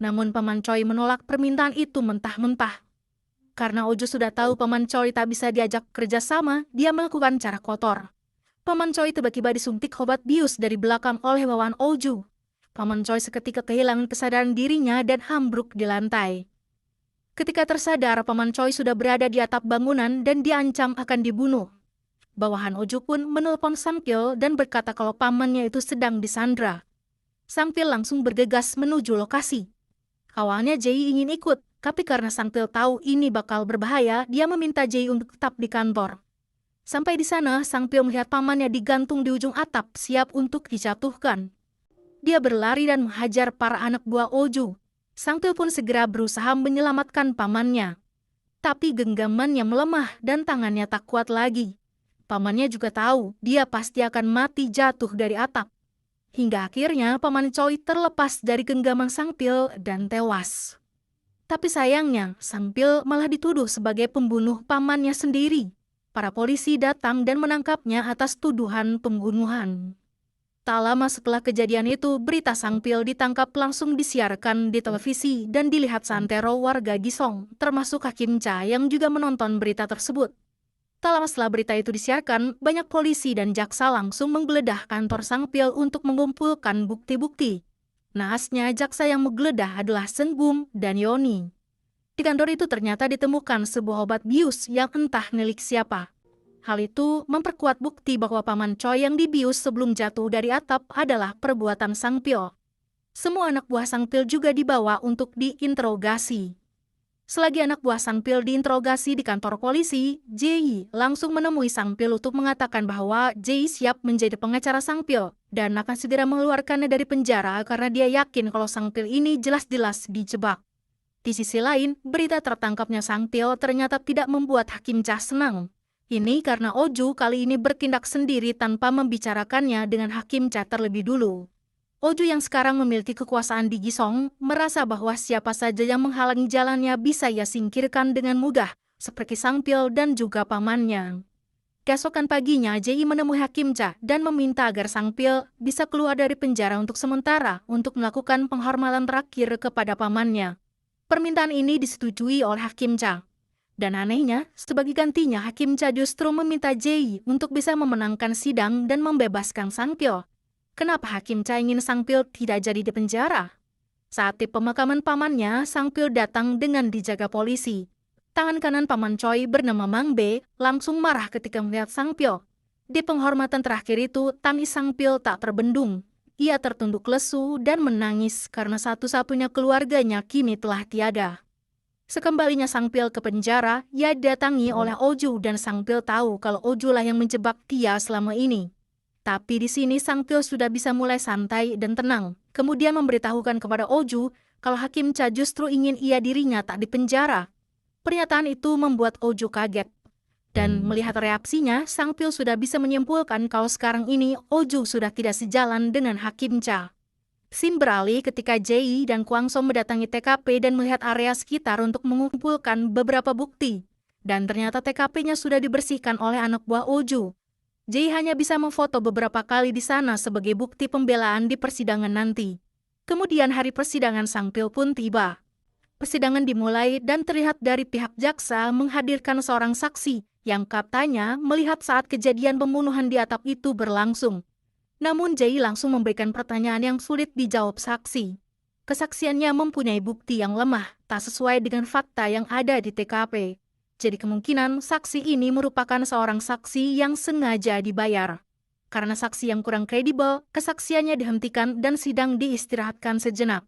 Namun Paman Choi menolak permintaan itu mentah-mentah. Karena Oju sudah tahu Paman Choi tak bisa diajak kerjasama, dia melakukan cara kotor. Paman Choi tiba-tiba disuntik obat bius dari belakang oleh bawahan Oju. Paman Choi seketika kehilangan kesadaran dirinya dan ambruk di lantai. Ketika tersadar, Paman Choi sudah berada di atap bangunan dan diancam akan dibunuh. Bawahan Oju pun menelpon Sang Pil dan berkata kalau pamannya itu sedang disandra. Sang Pil langsung bergegas menuju lokasi. Awalnya Jae ingin ikut, tapi karena Sang Pil tahu ini bakal berbahaya, dia meminta Jae untuk tetap di kantor. Sampai di sana, Sang Pil melihat pamannya digantung di ujung atap, siap untuk dijatuhkan. Dia berlari dan menghajar para anak buah Oju. Sang Pil pun segera berusaha menyelamatkan pamannya. Tapi genggamannya melemah dan tangannya tak kuat lagi. Pamannya juga tahu dia pasti akan mati jatuh dari atap. Hingga akhirnya Paman Choi terlepas dari genggaman Sang Pil dan tewas. Tapi sayangnya, Sang Pil malah dituduh sebagai pembunuh pamannya sendiri. Para polisi datang dan menangkapnya atas tuduhan pembunuhan. Tak lama setelah kejadian itu, berita Sang Pil ditangkap langsung disiarkan di televisi dan dilihat santero warga Gisong, termasuk Hakim Cha yang juga menonton berita tersebut. Tak lama setelah berita itu disiarkan, banyak polisi dan jaksa langsung menggeledah kantor Sang Pil untuk mengumpulkan bukti-bukti. Naasnya, jaksa yang menggeledah adalah Seng Bum dan Yoni. Di kantor itu ternyata ditemukan sebuah obat bius yang entah milik siapa. Hal itu memperkuat bukti bahwa Paman Choi yang dibius sebelum jatuh dari atap adalah perbuatan Sang Pil. Semua anak buah Sang Pil juga dibawa untuk diinterogasi. Selagi anak buah Sang Pil diinterogasi di kantor polisi, Jae langsung menemui Sang Pil untuk mengatakan bahwa Jae siap menjadi pengacara Sang Pil dan akan segera mengeluarkannya dari penjara karena dia yakin kalau Sang Pil ini jelas-jelas dijebak. Di sisi lain, berita tertangkapnya Sang Pil ternyata tidak membuat Hakim Cha senang. Ini karena Oju kali ini bertindak sendiri tanpa membicarakannya dengan Hakim Cha terlebih dulu. Oju yang sekarang memiliki kekuasaan di Gisong merasa bahwa siapa saja yang menghalangi jalannya bisa ia singkirkan dengan mudah, seperti Sang Pil dan juga pamannya. Keesokan paginya, Jae menemui Hakim Cha dan meminta agar Sang Pil bisa keluar dari penjara untuk sementara untuk melakukan penghormatan terakhir kepada pamannya. Permintaan ini disetujui oleh Hakim Cha. Dan anehnya, sebagai gantinya Hakim Cha justru meminta Jae untuk bisa memenangkan sidang dan membebaskan Sang Pil. Kenapa Hakim Cha ingin Sang Pil tidak jadi di penjara? Saat di pemakaman pamannya, Sang Pil datang dengan dijaga polisi. Tangan kanan Paman Choi bernama Mang Be langsung marah ketika melihat Sang Pil. Di penghormatan terakhir itu, tangis Sang Pil tak terbendung. Ia tertunduk lesu dan menangis karena satu-satunya keluarganya kini telah tiada. Sekembalinya Sang Pil ke penjara, ia didatangi oleh Oju dan Sang Pil tahu kalau Oju lah yang menjebak dia selama ini. Tapi di sini Sang Pil sudah bisa mulai santai dan tenang, kemudian memberitahukan kepada Oju kalau Hakim Cha justru ingin ia dirinya tak dipenjara. Pernyataan itu membuat Oju kaget. Dan melihat reaksinya, Sang Pil sudah bisa menyimpulkan kalau sekarang ini Oju sudah tidak sejalan dengan Hakim Cha. Scene beralih ketika Jae dan Kwang Soo mendatangi TKP dan melihat area sekitar untuk mengumpulkan beberapa bukti. Dan ternyata TKP-nya sudah dibersihkan oleh anak buah Oju. Jae hanya bisa memfoto beberapa kali di sana sebagai bukti pembelaan di persidangan nanti. Kemudian hari persidangan Sang Pil pun tiba. Persidangan dimulai dan terlihat dari pihak jaksa menghadirkan seorang saksi yang katanya melihat saat kejadian pembunuhan di atap itu berlangsung. Namun Jae langsung memberikan pertanyaan yang sulit dijawab saksi. Kesaksiannya mempunyai bukti yang lemah, tak sesuai dengan fakta yang ada di TKP. Jadi kemungkinan saksi ini merupakan seorang saksi yang sengaja dibayar. Karena saksi yang kurang kredibel, kesaksiannya dihentikan dan sidang diistirahatkan sejenak.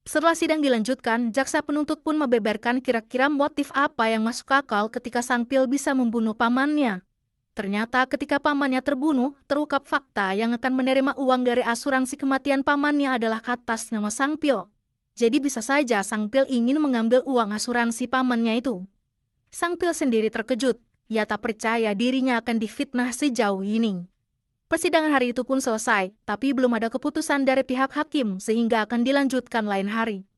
Setelah sidang dilanjutkan, jaksa penuntut pun membeberkan kira-kira motif apa yang masuk akal ketika Sang Pil bisa membunuh pamannya. Ternyata ketika pamannya terbunuh, terungkap fakta yang akan menerima uang dari asuransi kematian pamannya adalah atas nama Sang Pil. Jadi bisa saja Sang Pil ingin mengambil uang asuransi pamannya itu. Sang Pil sendiri terkejut, ia tak percaya dirinya akan difitnah sejauh ini. Persidangan hari itu pun selesai, tapi belum ada keputusan dari pihak hakim sehingga akan dilanjutkan lain hari.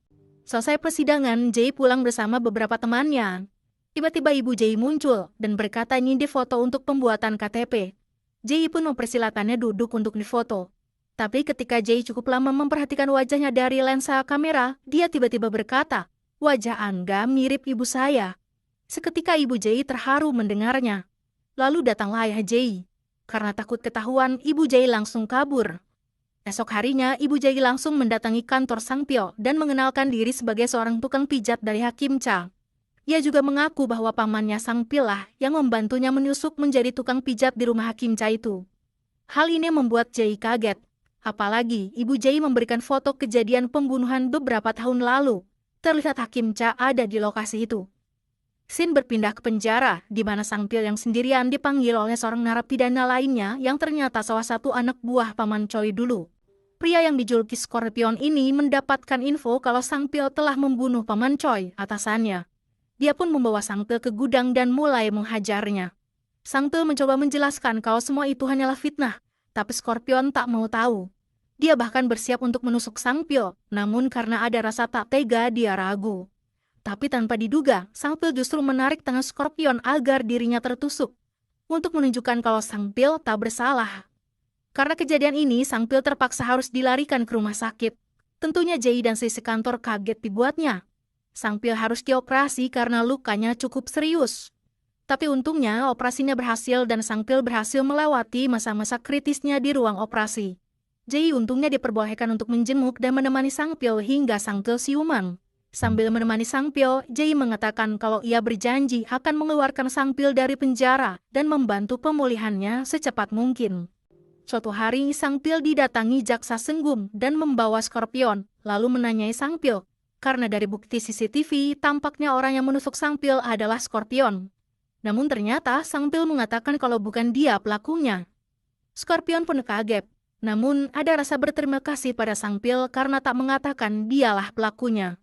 Selesai persidangan, Jae pulang bersama beberapa temannya. Tiba-tiba ibu Jae muncul dan berkata ingin difoto untuk pembuatan KTP. Jae pun mempersilakannya duduk untuk difoto. Tapi ketika Jae cukup lama memperhatikan wajahnya dari lensa kamera, dia tiba-tiba berkata, "Wajah Angga mirip ibu saya." Seketika ibu Jae terharu mendengarnya. Lalu datanglah ayah Jae. Karena takut ketahuan, ibu Jae langsung kabur. Esok harinya, ibu Jae langsung mendatangi kantor Sang Pil dan mengenalkan diri sebagai seorang tukang pijat dari Hakim Cha. Ia juga mengaku bahwa pamannya Sang Pil lah yang membantunya menyusup menjadi tukang pijat di rumah Hakim Cha itu. Hal ini membuat Jae kaget. Apalagi ibu Jae memberikan foto kejadian pembunuhan beberapa tahun lalu. Terlihat Hakim Cha ada di lokasi itu. Scene berpindah ke penjara, di mana Sang Pil yang sendirian dipanggil oleh seorang narapidana lainnya yang ternyata salah satu anak buah Paman Choi dulu. Pria yang dijuluki Scorpion ini mendapatkan info kalau Sang Pil telah membunuh Paman Choi, atasannya. Dia pun membawa Sang Pil ke gudang dan mulai menghajarnya. Sang Pil mencoba menjelaskan kalau semua itu hanyalah fitnah, tapi Scorpion tak mau tahu. Dia bahkan bersiap untuk menusuk Sang Pil, namun karena ada rasa tak tega dia ragu. Tapi tanpa diduga, Sang Pil justru menarik tangan Scorpion agar dirinya tertusuk, untuk menunjukkan kalau Sang Pil tak bersalah. Karena kejadian ini, Sang Pil terpaksa harus dilarikan ke rumah sakit. Tentunya Jae dan sisi kantor kaget dibuatnya. Sang Pil harus dioperasi karena lukanya cukup serius. Tapi untungnya operasinya berhasil dan Sang Pil berhasil melewati masa-masa kritisnya di ruang operasi. Jae untungnya diperbolehkan untuk menjenguk dan menemani Sang Pil hingga Sang Pil siuman. Sambil menemani Sang Pil, Jae mengatakan kalau ia berjanji akan mengeluarkan Sang Pil dari penjara dan membantu pemulihannya secepat mungkin. Suatu hari, Sang Pil didatangi jaksa Senggum dan membawa Scorpion, lalu menanyai Sang Pil. Karena dari bukti CCTV, tampaknya orang yang menusuk Sang Pil adalah Scorpion. Namun ternyata Sang Pil mengatakan kalau bukan dia pelakunya. Scorpion pun kaget, namun ada rasa berterima kasih pada Sang Pil karena tak mengatakan dialah pelakunya.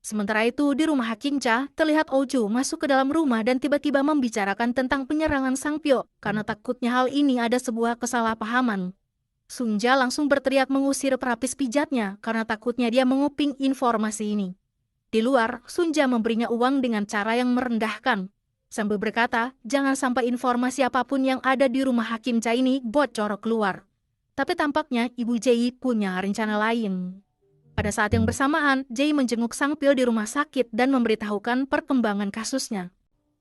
Sementara itu, di rumah Hakim Cha, terlihat Oju masuk ke dalam rumah dan tiba-tiba membicarakan tentang penyerangan Sang Pil karena takutnya hal ini ada sebuah kesalahpahaman. Sunja langsung berteriak mengusir perapis pijatnya karena takutnya dia menguping informasi ini. Di luar, Sunja memberinya uang dengan cara yang merendahkan, sambil berkata, jangan sampai informasi apapun yang ada di rumah Hakim Cha ini bocor keluar. Tapi tampaknya Ibu Jae punya rencana lain. Pada saat yang bersamaan, Jae menjenguk Sang Pil di rumah sakit dan memberitahukan perkembangan kasusnya.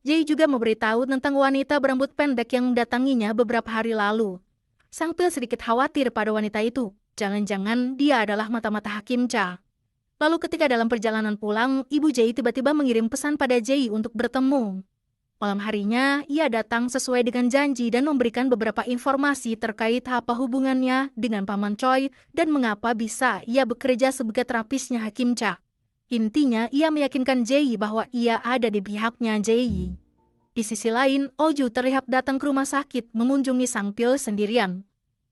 Jae juga memberitahu tentang wanita berambut pendek yang mendatanginya beberapa hari lalu. Sang Pil sedikit khawatir pada wanita itu. Jangan-jangan dia adalah mata-mata Hakim Cha. Lalu ketika dalam perjalanan pulang, Ibu Jae tiba-tiba mengirim pesan pada Jae untuk bertemu. Malam harinya, ia datang sesuai dengan janji dan memberikan beberapa informasi terkait apa hubungannya dengan Paman Choi dan mengapa bisa ia bekerja sebagai terapisnya Hakim Cha. Intinya, ia meyakinkan Jae bahwa ia ada di pihaknya Jae. Di sisi lain, Oju terlihat datang ke rumah sakit mengunjungi Sang Pil sendirian.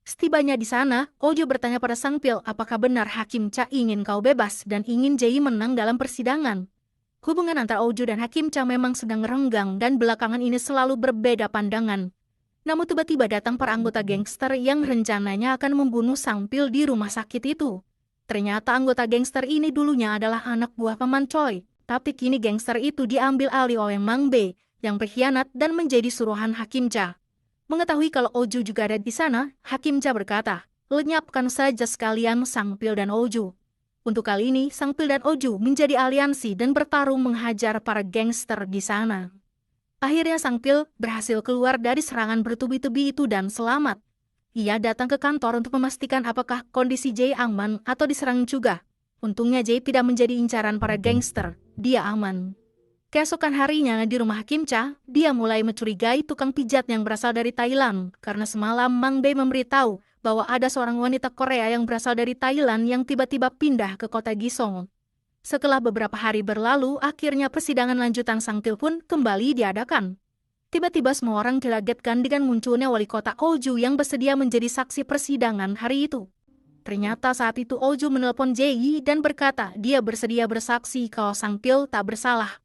Setibanya di sana, Oju bertanya pada Sang Pil apakah benar Hakim Cha ingin kau bebas dan ingin Jae menang dalam persidangan. Hubungan antara Oju dan Hakim Cha memang sedang renggang dan belakangan ini selalu berbeda pandangan. Namun tiba-tiba datang para anggota gangster yang rencananya akan membunuh Sang Pil di rumah sakit itu. Ternyata anggota gangster ini dulunya adalah anak buah Paman Choi, tapi kini gangster itu diambil alih oleh Mang Bei yang berkhianat dan menjadi suruhan Hakim Cha. Mengetahui kalau Oju juga ada di sana, Hakim Cha berkata, lenyapkan saja sekalian Sang Pil dan Oju. Untuk kali ini, Sang Pil dan Oju menjadi aliansi dan bertarung menghajar para gangster di sana. Akhirnya Sang Pil berhasil keluar dari serangan bertubi-tubi itu dan selamat. Ia datang ke kantor untuk memastikan apakah kondisi Jae aman atau diserang juga. Untungnya Jae tidak menjadi incaran para gangster, dia aman. Keesokan harinya di rumah Hakim Cha, dia mulai mencurigai tukang pijat yang berasal dari Thailand karena semalam Mang Bei memberitahu bahwa ada seorang wanita Korea yang berasal dari Thailand yang tiba-tiba pindah ke kota Gisong. Setelah beberapa hari berlalu, akhirnya persidangan lanjutan Sang Pil pun kembali diadakan. Tiba-tiba semua orang dikagetkan dengan munculnya wali kota Oju yang bersedia menjadi saksi persidangan hari itu. Ternyata saat itu Oju menelpon Jae dan berkata dia bersedia bersaksi kalau Sang Pil tak bersalah.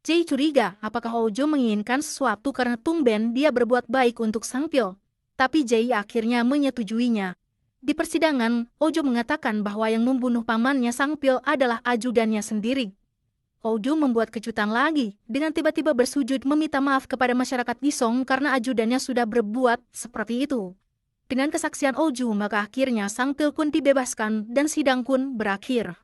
Jae curiga apakah Oju menginginkan sesuatu karena tumben dia berbuat baik untuk Sang Pil. Tapi Jae akhirnya menyetujuinya. Di persidangan, Oju mengatakan bahwa yang membunuh pamannya Sang Pil adalah ajudannya sendiri. Oju membuat kejutan lagi dengan tiba-tiba bersujud meminta maaf kepada masyarakat Gisong karena ajudannya sudah berbuat seperti itu. Dengan kesaksian Oju, maka akhirnya Sang Pil pun dibebaskan dan sidang pun berakhir.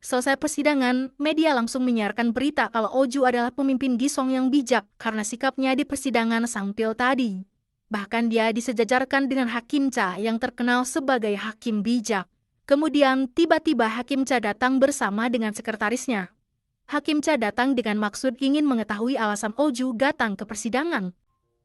Selesai persidangan, media langsung menyiarkan berita kalau Oju adalah pemimpin Gisong yang bijak karena sikapnya di persidangan Sang Pil tadi. Bahkan dia disejajarkan dengan Hakim Cha yang terkenal sebagai hakim bijak. Kemudian tiba-tiba Hakim Cha datang bersama dengan sekretarisnya. Hakim Cha datang dengan maksud ingin mengetahui alasan Oju datang ke persidangan.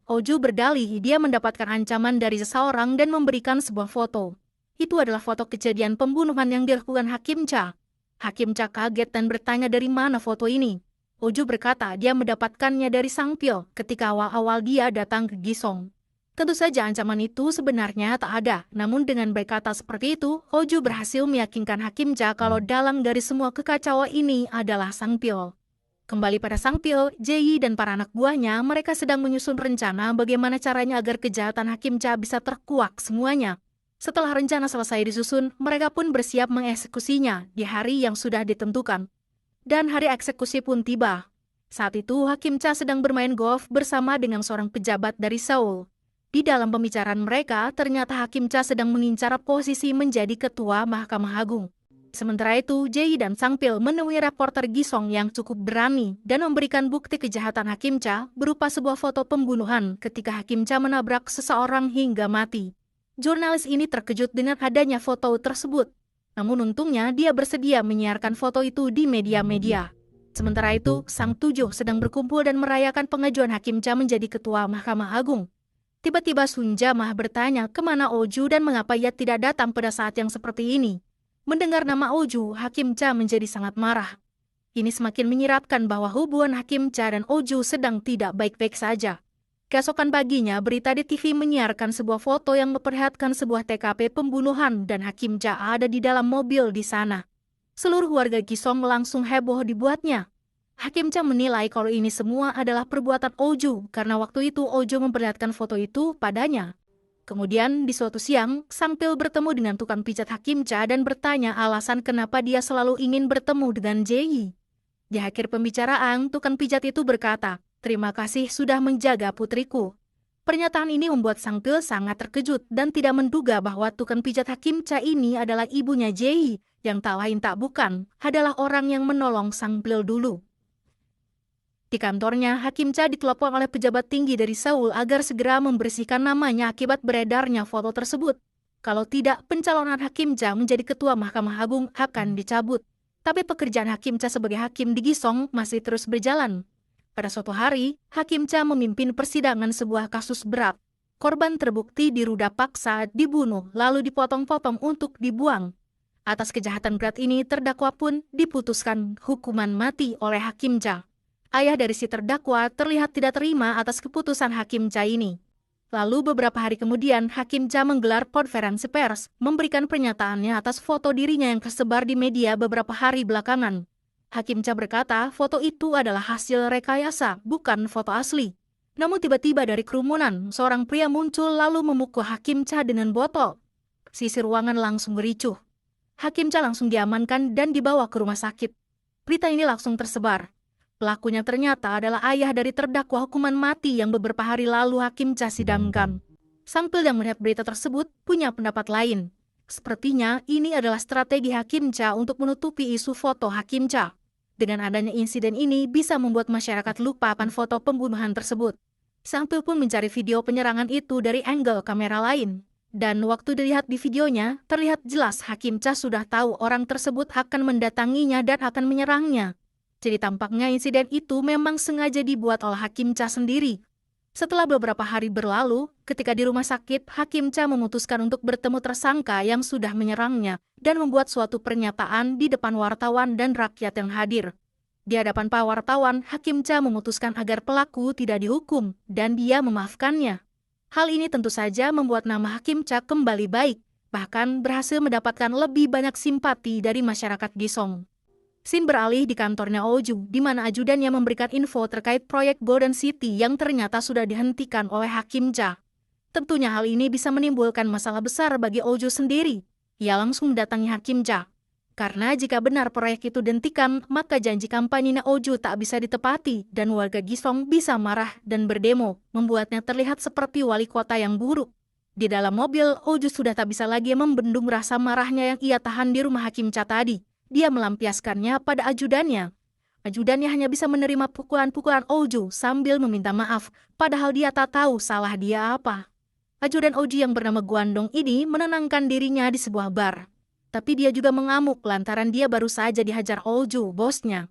Oju berdalih dia mendapatkan ancaman dari seseorang dan memberikan sebuah foto. Itu adalah foto kejadian pembunuhan yang dilakukan Hakim Cha. Hakim Cha kaget dan bertanya dari mana foto ini. Oju berkata dia mendapatkannya dari Sang Pyo ketika awal-awal dia datang ke Gisong. Tentu saja ancaman itu sebenarnya tak ada, namun dengan berkata seperti itu, Oju berhasil meyakinkan Hakim Cha kalau dalang dari semua kekacauan ini adalah Sang Pyo. Kembali pada Sang Pyo, Jae dan para anak buahnya, mereka sedang menyusun rencana bagaimana caranya agar kejahatan Hakim Cha bisa terkuak semuanya. Setelah rencana selesai disusun, mereka pun bersiap mengeksekusinya di hari yang sudah ditentukan. Dan hari eksekusi pun tiba. Saat itu, Hakim Cha sedang bermain golf bersama dengan seorang pejabat dari Seoul. Di dalam pembicaraan mereka, ternyata Hakim Cha sedang mengincar posisi menjadi ketua Mahkamah Agung. Sementara itu, Jae dan Sang Pil menemui reporter Gisong yang cukup berani dan memberikan bukti kejahatan Hakim Cha berupa sebuah foto pembunuhan ketika Hakim Cha menabrak seseorang hingga mati. Jurnalis ini terkejut dengan adanya foto tersebut. Namun untungnya dia bersedia menyiarkan foto itu di media-media. Sementara itu, Sang Tujuh sedang berkumpul dan merayakan pengajuan Hakim Cha menjadi ketua Mahkamah Agung. Tiba-tiba Sun Jamah bertanya kemana Oju dan mengapa ia tidak datang pada saat yang seperti ini. Mendengar nama Oju, Hakim Cha menjadi sangat marah. Ini semakin menyiratkan bahwa hubungan Hakim Cha dan Oju sedang tidak baik-baik saja. Keesokan paginya, berita di TV menyiarkan sebuah foto yang memperlihatkan sebuah TKP pembunuhan dan Hakim Cha ada di dalam mobil di sana. Seluruh warga Gisong langsung heboh dibuatnya. Hakim Cha menilai kalau ini semua adalah perbuatan Oju karena waktu itu Oju memperlihatkan foto itu padanya. Kemudian di suatu siang, Sang Pil bertemu dengan tukang pijat Hakim Cha dan bertanya alasan kenapa dia selalu ingin bertemu dengan Jae. Di akhir pembicaraan, tukang pijat itu berkata, "Terima kasih sudah menjaga putriku." Pernyataan ini membuat Sang Pil sangat terkejut dan tidak menduga bahwa tukang pijat Hakim Cha ini adalah ibunya Jae, yang tak lain tak bukan, adalah orang yang menolong Sang Pil dulu. Di kantornya, Hakim Cha ditelepon oleh pejabat tinggi dari Seoul agar segera membersihkan namanya akibat beredarnya foto tersebut. Kalau tidak, pencalonan Hakim Cha menjadi ketua Mahkamah Agung akan dicabut. Tapi pekerjaan Hakim Cha sebagai hakim di Gisong masih terus berjalan. Pada suatu hari, Hakim Cha memimpin persidangan sebuah kasus berat. Korban terbukti diruda paksa, dibunuh, lalu dipotong-potong untuk dibuang. Atas kejahatan berat ini, terdakwa pun diputuskan hukuman mati oleh Hakim Cha. Ayah dari si terdakwa terlihat tidak terima atas keputusan Hakim Cha ini. Lalu beberapa hari kemudian, Hakim Cha menggelar konferensi pers, memberikan pernyataannya atas foto dirinya yang tersebar di media beberapa hari belakangan. Hakim Cha berkata foto itu adalah hasil rekayasa, bukan foto asli. Namun tiba-tiba dari kerumunan, seorang pria muncul lalu memukul Hakim Cha dengan botol. Sisi ruangan langsung ricuh. Hakim Cha langsung diamankan dan dibawa ke rumah sakit. Berita ini langsung tersebar. Pelakunya ternyata adalah ayah dari terdakwa hukuman mati yang beberapa hari lalu Hakim Cha sidangkan. Sang Pil yang melihat berita tersebut punya pendapat lain. Sepertinya ini adalah strategi Hakim Cha untuk menutupi isu foto Hakim Cha. Dengan adanya insiden ini bisa membuat masyarakat lupa akan foto pembunuhan tersebut. Sang Pil pun mencari video penyerangan itu dari angle kamera lain. Dan waktu dilihat di videonya, terlihat jelas Hakim Cha sudah tahu orang tersebut akan mendatanginya dan akan menyerangnya. Jadi tampaknya insiden itu memang sengaja dibuat oleh Hakim Cha sendiri. Setelah beberapa hari berlalu, ketika di rumah sakit, Hakim Cha memutuskan untuk bertemu tersangka yang sudah menyerangnya dan membuat suatu pernyataan di depan wartawan dan rakyat yang hadir. Di hadapan para wartawan, Hakim Cha memutuskan agar pelaku tidak dihukum dan dia memaafkannya. Hal ini tentu saja membuat nama Hakim Cha kembali baik, bahkan berhasil mendapatkan lebih banyak simpati dari masyarakat Gisong. Scene beralih di kantornya Oju, di mana ajudannya memberikan info terkait proyek Golden City yang ternyata sudah dihentikan oleh Hakim Cha. Tentunya hal ini bisa menimbulkan masalah besar bagi Oju sendiri. Ia langsung mendatangi Hakim Cha. Karena jika benar proyek itu dihentikan, maka janji kampanye Oju tak bisa ditepati dan warga Gisong bisa marah dan berdemo, membuatnya terlihat seperti wali kota yang buruk. Di dalam mobil, Oju sudah tak bisa lagi membendung rasa marahnya yang ia tahan di rumah Hakim Cha tadi. Dia melampiaskannya pada ajudannya. Ajudannya hanya bisa menerima pukulan-pukulan Oju sambil meminta maaf, padahal dia tak tahu salah dia apa. Ajudan Oju yang bernama Guandong ini menenangkan dirinya di sebuah bar. Tapi dia juga mengamuk lantaran dia baru saja dihajar Oju, bosnya.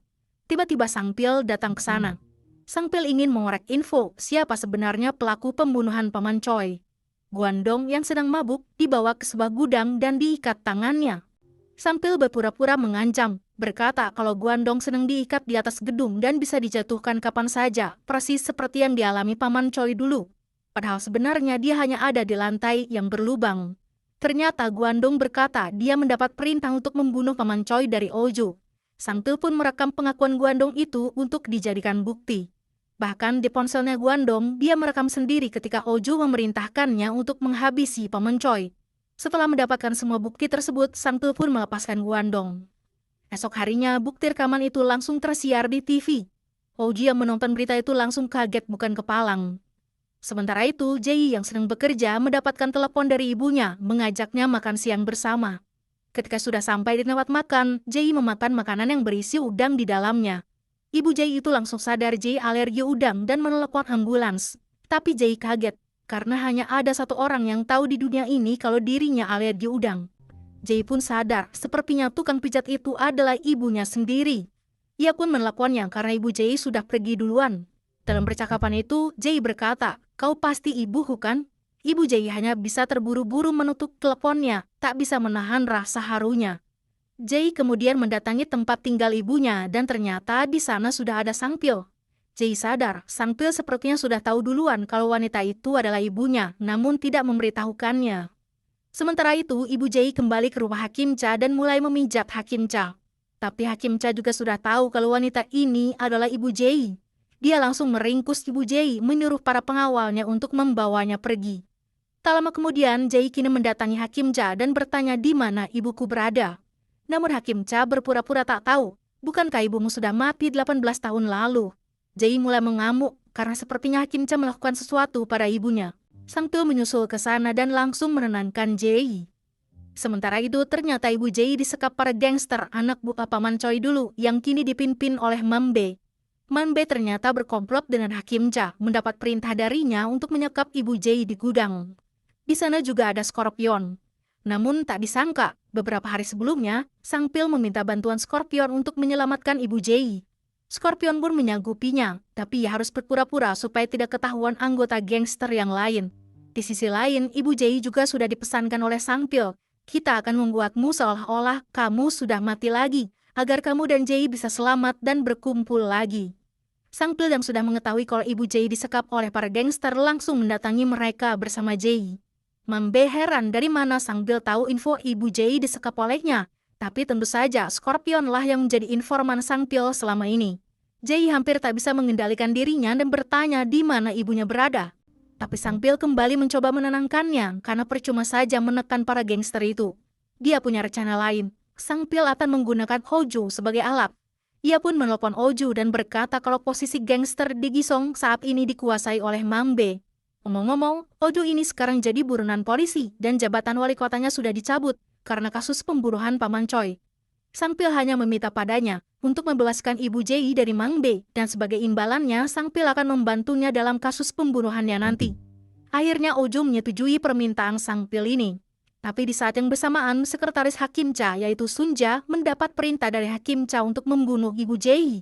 Tiba-tiba Sang Pil datang ke sana. Sang Pil ingin mengorek info siapa sebenarnya pelaku pembunuhan Paman Choi. Guandong yang sedang mabuk dibawa ke sebuah gudang dan diikat tangannya. Sang Pil berpura-pura mengancam, berkata kalau Guandong sedang diikat di atas gedung dan bisa dijatuhkan kapan saja, persis seperti yang dialami Paman Choi dulu. Padahal sebenarnya dia hanya ada di lantai yang berlubang. Ternyata Guandong berkata dia mendapat perintah untuk membunuh Paman Choi dari Oju. Sang Pil pun merekam pengakuan Guandong itu untuk dijadikan bukti. Bahkan di ponselnya Guandong, dia merekam sendiri ketika Oju memerintahkannya untuk menghabisi Paman Choi. Setelah mendapatkan semua bukti tersebut, Sang Pil pun melepaskan Guandong. Esok harinya, bukti rekaman itu langsung tersiar di TV. Oju yang menonton berita itu langsung kaget bukan kepalang. Sementara itu, Jae yang sedang bekerja mendapatkan telepon dari ibunya, mengajaknya makan siang bersama. Ketika sudah sampai di tempat makan, Jae memakan makanan yang berisi udang di dalamnya. Ibu Jae itu langsung sadar Jae alergi udang dan menelepon ambulans. Tapi Jae kaget, karena hanya ada satu orang yang tahu di dunia ini kalau dirinya alergi udang. Jae pun sadar, sepertinya tukang pijat itu adalah ibunya sendiri. Ia pun meneleponnya karena ibu Jae sudah pergi duluan. Dalam percakapan itu, Jae berkata, "Kau pasti ibuku kan?" Ibu Jae hanya bisa terburu-buru menutup teleponnya, tak bisa menahan rasa harunya. Jae kemudian mendatangi tempat tinggal ibunya dan ternyata di sana sudah ada Sang Pil. Jae sadar, Sang Pil sepertinya sudah tahu duluan kalau wanita itu adalah ibunya, namun tidak memberitahukannya. Sementara itu, ibu Jae kembali ke rumah Hakim Cha dan mulai memijat Hakim Cha. Tapi Hakim Cha juga sudah tahu kalau wanita ini adalah ibu Jae. Dia langsung meringkus ibu Jae, menyuruh para pengawalnya untuk membawanya pergi. Tak lama kemudian, Jae kini mendatangi Hakim Cha dan bertanya di mana ibuku berada. Namun Hakim Cha berpura-pura tak tahu, bukankah ibumu sudah mati 18 tahun lalu? Jae mulai mengamuk karena sepertinya Hakim Cha melakukan sesuatu pada ibunya. Sang Pil menyusul ke sana dan langsung menenangkan Jae. Sementara itu, ternyata ibu Jae disekap para gangster anak buah Paman Choi dulu yang kini dipimpin oleh Mambe. Mambe ternyata berkomplot dengan Hakim Cha, mendapat perintah darinya untuk menyekap ibu Jae di gudang. Di sana juga ada Scorpion. Namun tak disangka, beberapa hari sebelumnya, Sang Pil meminta bantuan Scorpion untuk menyelamatkan ibu Jae. Scorpion pun menyanggupinya, tapi ia harus berpura-pura supaya tidak ketahuan anggota gangster yang lain. Di sisi lain, ibu Jae juga sudah dipesankan oleh Sang Pil, "Kita akan membuatmu seolah-olah kamu sudah mati lagi, agar kamu dan Jae bisa selamat dan berkumpul lagi." Sang Pil yang sudah mengetahui kalau ibu Jae disekap oleh para gangster langsung mendatangi mereka bersama Jae. Mambe heran dari mana Sang Pil tahu info ibu Jae disekap olehnya, tapi tentu saja Scorpion lah yang menjadi informan Sang Pil selama ini. Jae hampir tak bisa mengendalikan dirinya dan bertanya di mana ibunya berada. Tapi Sang Pil kembali mencoba menenangkannya karena percuma saja menekan para gangster itu. Dia punya rencana lain. Sang Pil akan menggunakan Hojo sebagai alat. Ia pun menelpon Oju dan berkata kalau posisi gangster di Gisong saat ini dikuasai oleh Mambe. Ngomong-ngomong, Oju ini sekarang jadi buronan polisi dan jabatan wali kotanya sudah dicabut karena kasus pembunuhan Paman Choi. Sang Pil hanya meminta padanya untuk membebaskan ibu Jae dari Mambe dan sebagai imbalannya Sang Pil akan membantunya dalam kasus pembunuhannya nanti. Akhirnya Oju menyetujui permintaan Sang Pil ini. Tapi di saat yang bersamaan, sekretaris Hakim Cha yaitu Sunja mendapat perintah dari Hakim Cha untuk membunuh ibu Jae.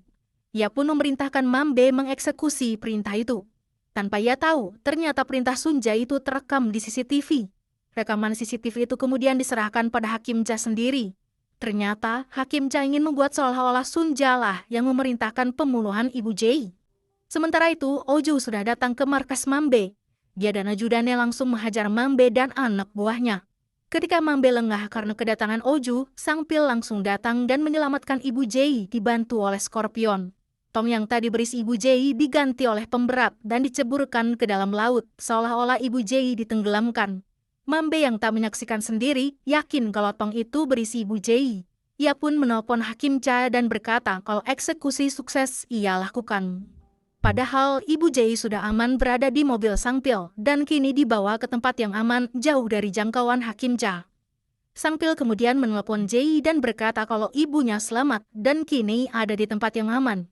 Ia pun memerintahkan Mambe mengeksekusi perintah itu. Tanpa ia tahu, ternyata perintah Sunja itu terekam di CCTV. Rekaman CCTV itu kemudian diserahkan pada Hakim Cha sendiri. Ternyata Hakim Cha ingin membuat seolah-olah Sunja lah yang memerintahkan pembunuhan ibu Jae. Sementara itu, Oju sudah datang ke markas Mambe. Dia dan ajudannya langsung menghajar Mambe dan anak buahnya. Ketika Mambe lengah karena kedatangan Oju, Sang Pil langsung datang dan menyelamatkan ibu Jae dibantu oleh Scorpion. Tong yang tadi berisi ibu Jae diganti oleh pemberat dan diceburkan ke dalam laut, seolah-olah ibu Jae ditenggelamkan. Mambe yang tak menyaksikan sendiri, yakin kalau tong itu berisi ibu Jae. Ia pun menelpon Hakim Cha dan berkata kalau eksekusi sukses ia lakukan. Padahal ibu Jae sudah aman berada di mobil Sang Pil dan kini dibawa ke tempat yang aman jauh dari jangkauan Hakim Cha. Sang Pil kemudian menelpon Jae dan berkata kalau ibunya selamat dan kini ada di tempat yang aman.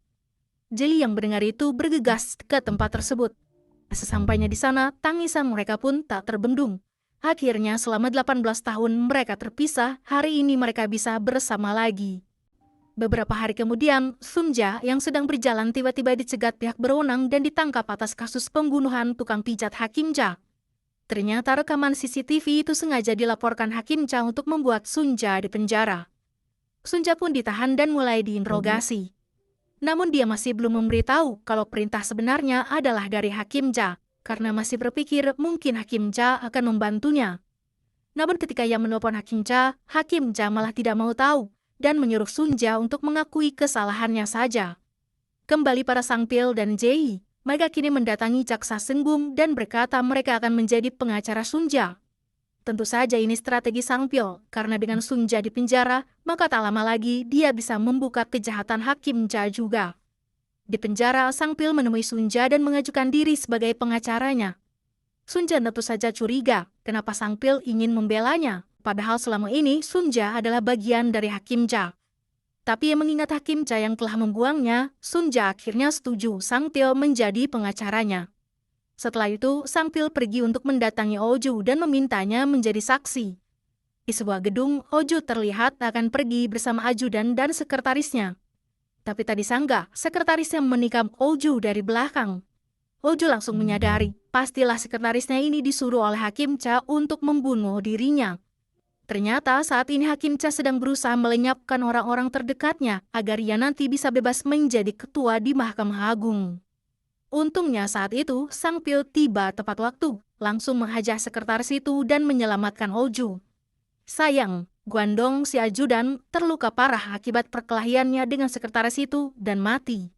Jae yang mendengar itu bergegas ke tempat tersebut. Sesampainya di sana, tangisan mereka pun tak terbendung. Akhirnya selama 18 tahun mereka terpisah, hari ini mereka bisa bersama lagi. Beberapa hari kemudian, Sunja yang sedang berjalan tiba-tiba dicegat pihak berwenang dan ditangkap atas kasus pembunuhan tukang pijat Hakim Cha. Ternyata rekaman CCTV itu sengaja dilaporkan Hakim Cha untuk membuat Sunja di penjara. Sunja pun ditahan dan mulai diinterogasi. Namun dia masih belum memberitahu kalau perintah sebenarnya adalah dari Hakim Cha, karena masih berpikir mungkin Hakim Cha akan membantunya. Namun ketika ia menelpon Hakim Cha malah tidak mau tahu dan menyuruh Sunja untuk mengakui kesalahannya saja. Kembali para Sangpil dan Jae, mereka kini mendatangi Jaksa Sengbum dan berkata mereka akan menjadi pengacara Sunja. Tentu saja ini strategi Sangpil, karena dengan Sunja di penjara, maka tak lama lagi dia bisa membuka kejahatan Hakim Cha juga. Di penjara, Sangpil menemui Sunja dan mengajukan diri sebagai pengacaranya. Sunja tentu saja curiga kenapa Sangpil ingin membelanya, padahal selama ini Sunja adalah bagian dari Hakim Cha. Tapi mengingat Hakim Cha yang telah membuangnya, Sunja akhirnya setuju Sangpil menjadi pengacaranya. Setelah itu, Sangpil pergi untuk mendatangi Oju dan memintanya menjadi saksi. Di sebuah gedung, Oju terlihat akan pergi bersama ajudan dan sekretarisnya. Tapi tak disangka, sekretarisnya menikam Oju dari belakang. Oju langsung menyadari, pastilah sekretarisnya ini disuruh oleh Hakim Cha untuk membunuh dirinya. Ternyata saat ini Hakim Cha sedang berusaha melenyapkan orang-orang terdekatnya agar ia nanti bisa bebas menjadi ketua di Mahkamah Agung. Untungnya saat itu, Sangpil tiba tepat waktu, langsung menghajar sekretaris itu dan menyelamatkan Oju. Sayang, Guandong si ajudan terluka parah akibat perkelahiannya dengan sekretaris itu dan mati.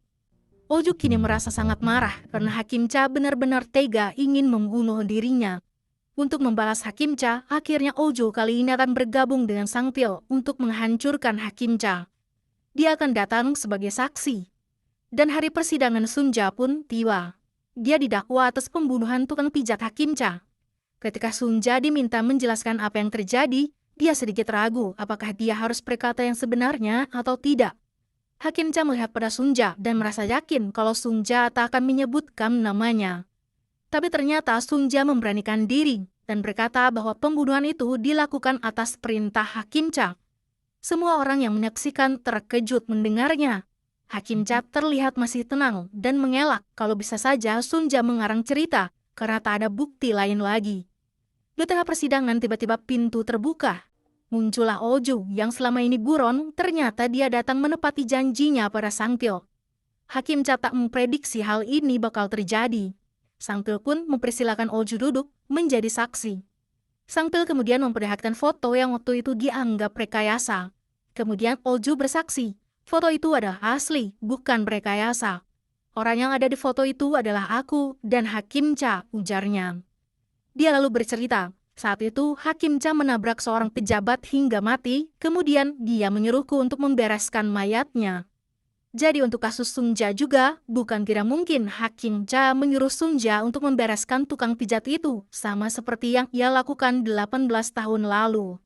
Oju kini merasa sangat marah karena Hakim Cha benar-benar tega ingin membunuh dirinya. Untuk membalas Hakim Cha, akhirnya Oju kali ini akan bergabung dengan Sangpil untuk menghancurkan Hakim Cha. Dia akan datang sebagai saksi. Dan hari persidangan Sunja pun tiba. Dia didakwa atas pembunuhan tukang pijat Hakim Cha. Ketika Sunja diminta menjelaskan apa yang terjadi, dia sedikit ragu apakah dia harus berkata yang sebenarnya atau tidak. Hakim Cha melihat pada Sunja dan merasa yakin kalau Sunja tak akan menyebutkan namanya. Tapi ternyata Sunja memberanikan diri dan berkata bahwa pembunuhan itu dilakukan atas perintah Hakim Cha. Semua orang yang menyaksikan terkejut mendengarnya. Hakim Cha terlihat masih tenang dan mengelak kalau bisa saja Sunja mengarang cerita karena tak ada bukti lain lagi. Di tengah persidangan tiba-tiba pintu terbuka. Muncullah Oju yang selama ini buron, ternyata dia datang menepati janjinya pada Sangpil. Hakim Cha tak memprediksi hal ini bakal terjadi. Sangpil pun mempersilahkan Oju duduk menjadi saksi. Sangpil kemudian memperlihatkan foto yang waktu itu dianggap rekayasa. Kemudian Oju bersaksi, foto itu adalah asli, bukan rekayasa. Orang yang ada di foto itu adalah aku dan Hakim Cha, ujarnya. Dia lalu bercerita, saat itu Hakim Cha menabrak seorang pejabat hingga mati, kemudian dia menyuruhku untuk membereskan mayatnya. Jadi untuk kasus Sunja juga, bukan tidak mungkin Hakim Cha menyuruh Sunja untuk membereskan tukang pijat itu, sama seperti yang ia lakukan 18 tahun lalu.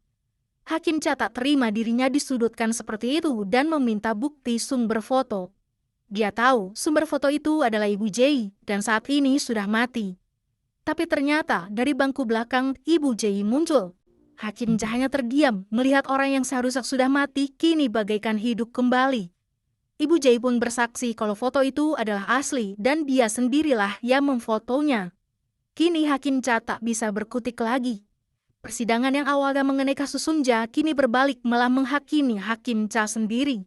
Hakim Cha tak terima dirinya disudutkan seperti itu dan meminta bukti sumber foto. Dia tahu sumber foto itu adalah Ibu Jae dan saat ini sudah mati. Tapi ternyata dari bangku belakang Ibu Jae muncul. Hakim Cha hanya terdiam melihat orang yang seharusnya sudah mati kini bagaikan hidup kembali. Ibu Jae pun bersaksi kalau foto itu adalah asli dan dia sendirilah yang memfotonya. Kini Hakim Cha tak bisa berkutik lagi. Persidangan yang awalnya mengenai kasus Sunja kini berbalik malah menghakimi Hakim Cha sendiri.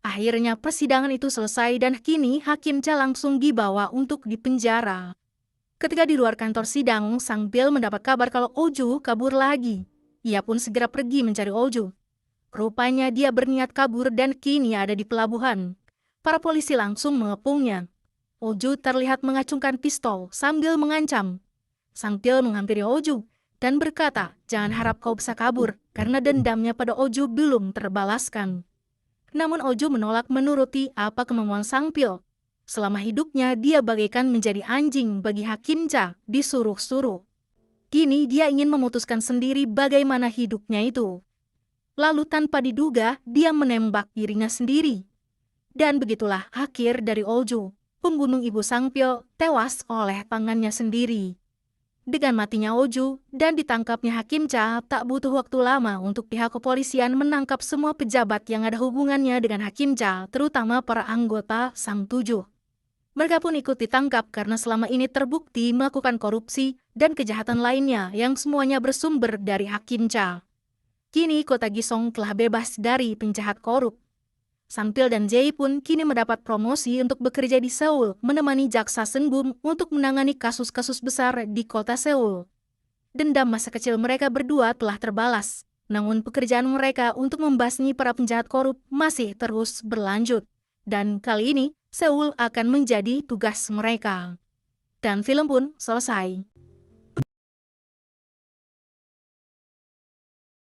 Akhirnya persidangan itu selesai dan kini Hakim Cha langsung dibawa untuk dipenjara. Ketika di luar kantor sidang, Sangpil mendapat kabar kalau Oju kabur lagi. Ia pun segera pergi mencari Oju. Rupanya dia berniat kabur dan kini ada di pelabuhan. Para polisi langsung mengepungnya. Oju terlihat mengacungkan pistol sambil mengancam. Sangpil menghampiri Oju dan berkata, jangan harap kau bisa kabur karena dendamnya pada Oju belum terbalaskan. Namun Oju menolak menuruti apa kemauan Sangpil. Selama hidupnya dia bagaikan menjadi anjing bagi Hakim Cha, disuruh-suruh. Kini dia ingin memutuskan sendiri bagaimana hidupnya itu. Lalu tanpa diduga dia menembak dirinya sendiri. Dan begitulah akhir dari Oju, pembunuh ibu Sangpil tewas oleh tangannya sendiri. Dengan matinya Oju dan ditangkapnya Hakim Cha, tak butuh waktu lama untuk pihak kepolisian menangkap semua pejabat yang ada hubungannya dengan Hakim Cha, terutama para anggota Sang Tujuh. Mereka pun ikut ditangkap karena selama ini terbukti melakukan korupsi dan kejahatan lainnya yang semuanya bersumber dari Hakim Cha. Kini kota Gisong telah bebas dari penjahat korup. Sanpil dan Jae pun kini mendapat promosi untuk bekerja di Seoul, menemani jaksa Seunbum untuk menangani kasus-kasus besar di kota Seoul. Dendam masa kecil mereka berdua telah terbalas, namun pekerjaan mereka untuk membasmi para penjahat korup masih terus berlanjut. Dan kali ini, Seoul akan menjadi tugas mereka. Dan film pun selesai.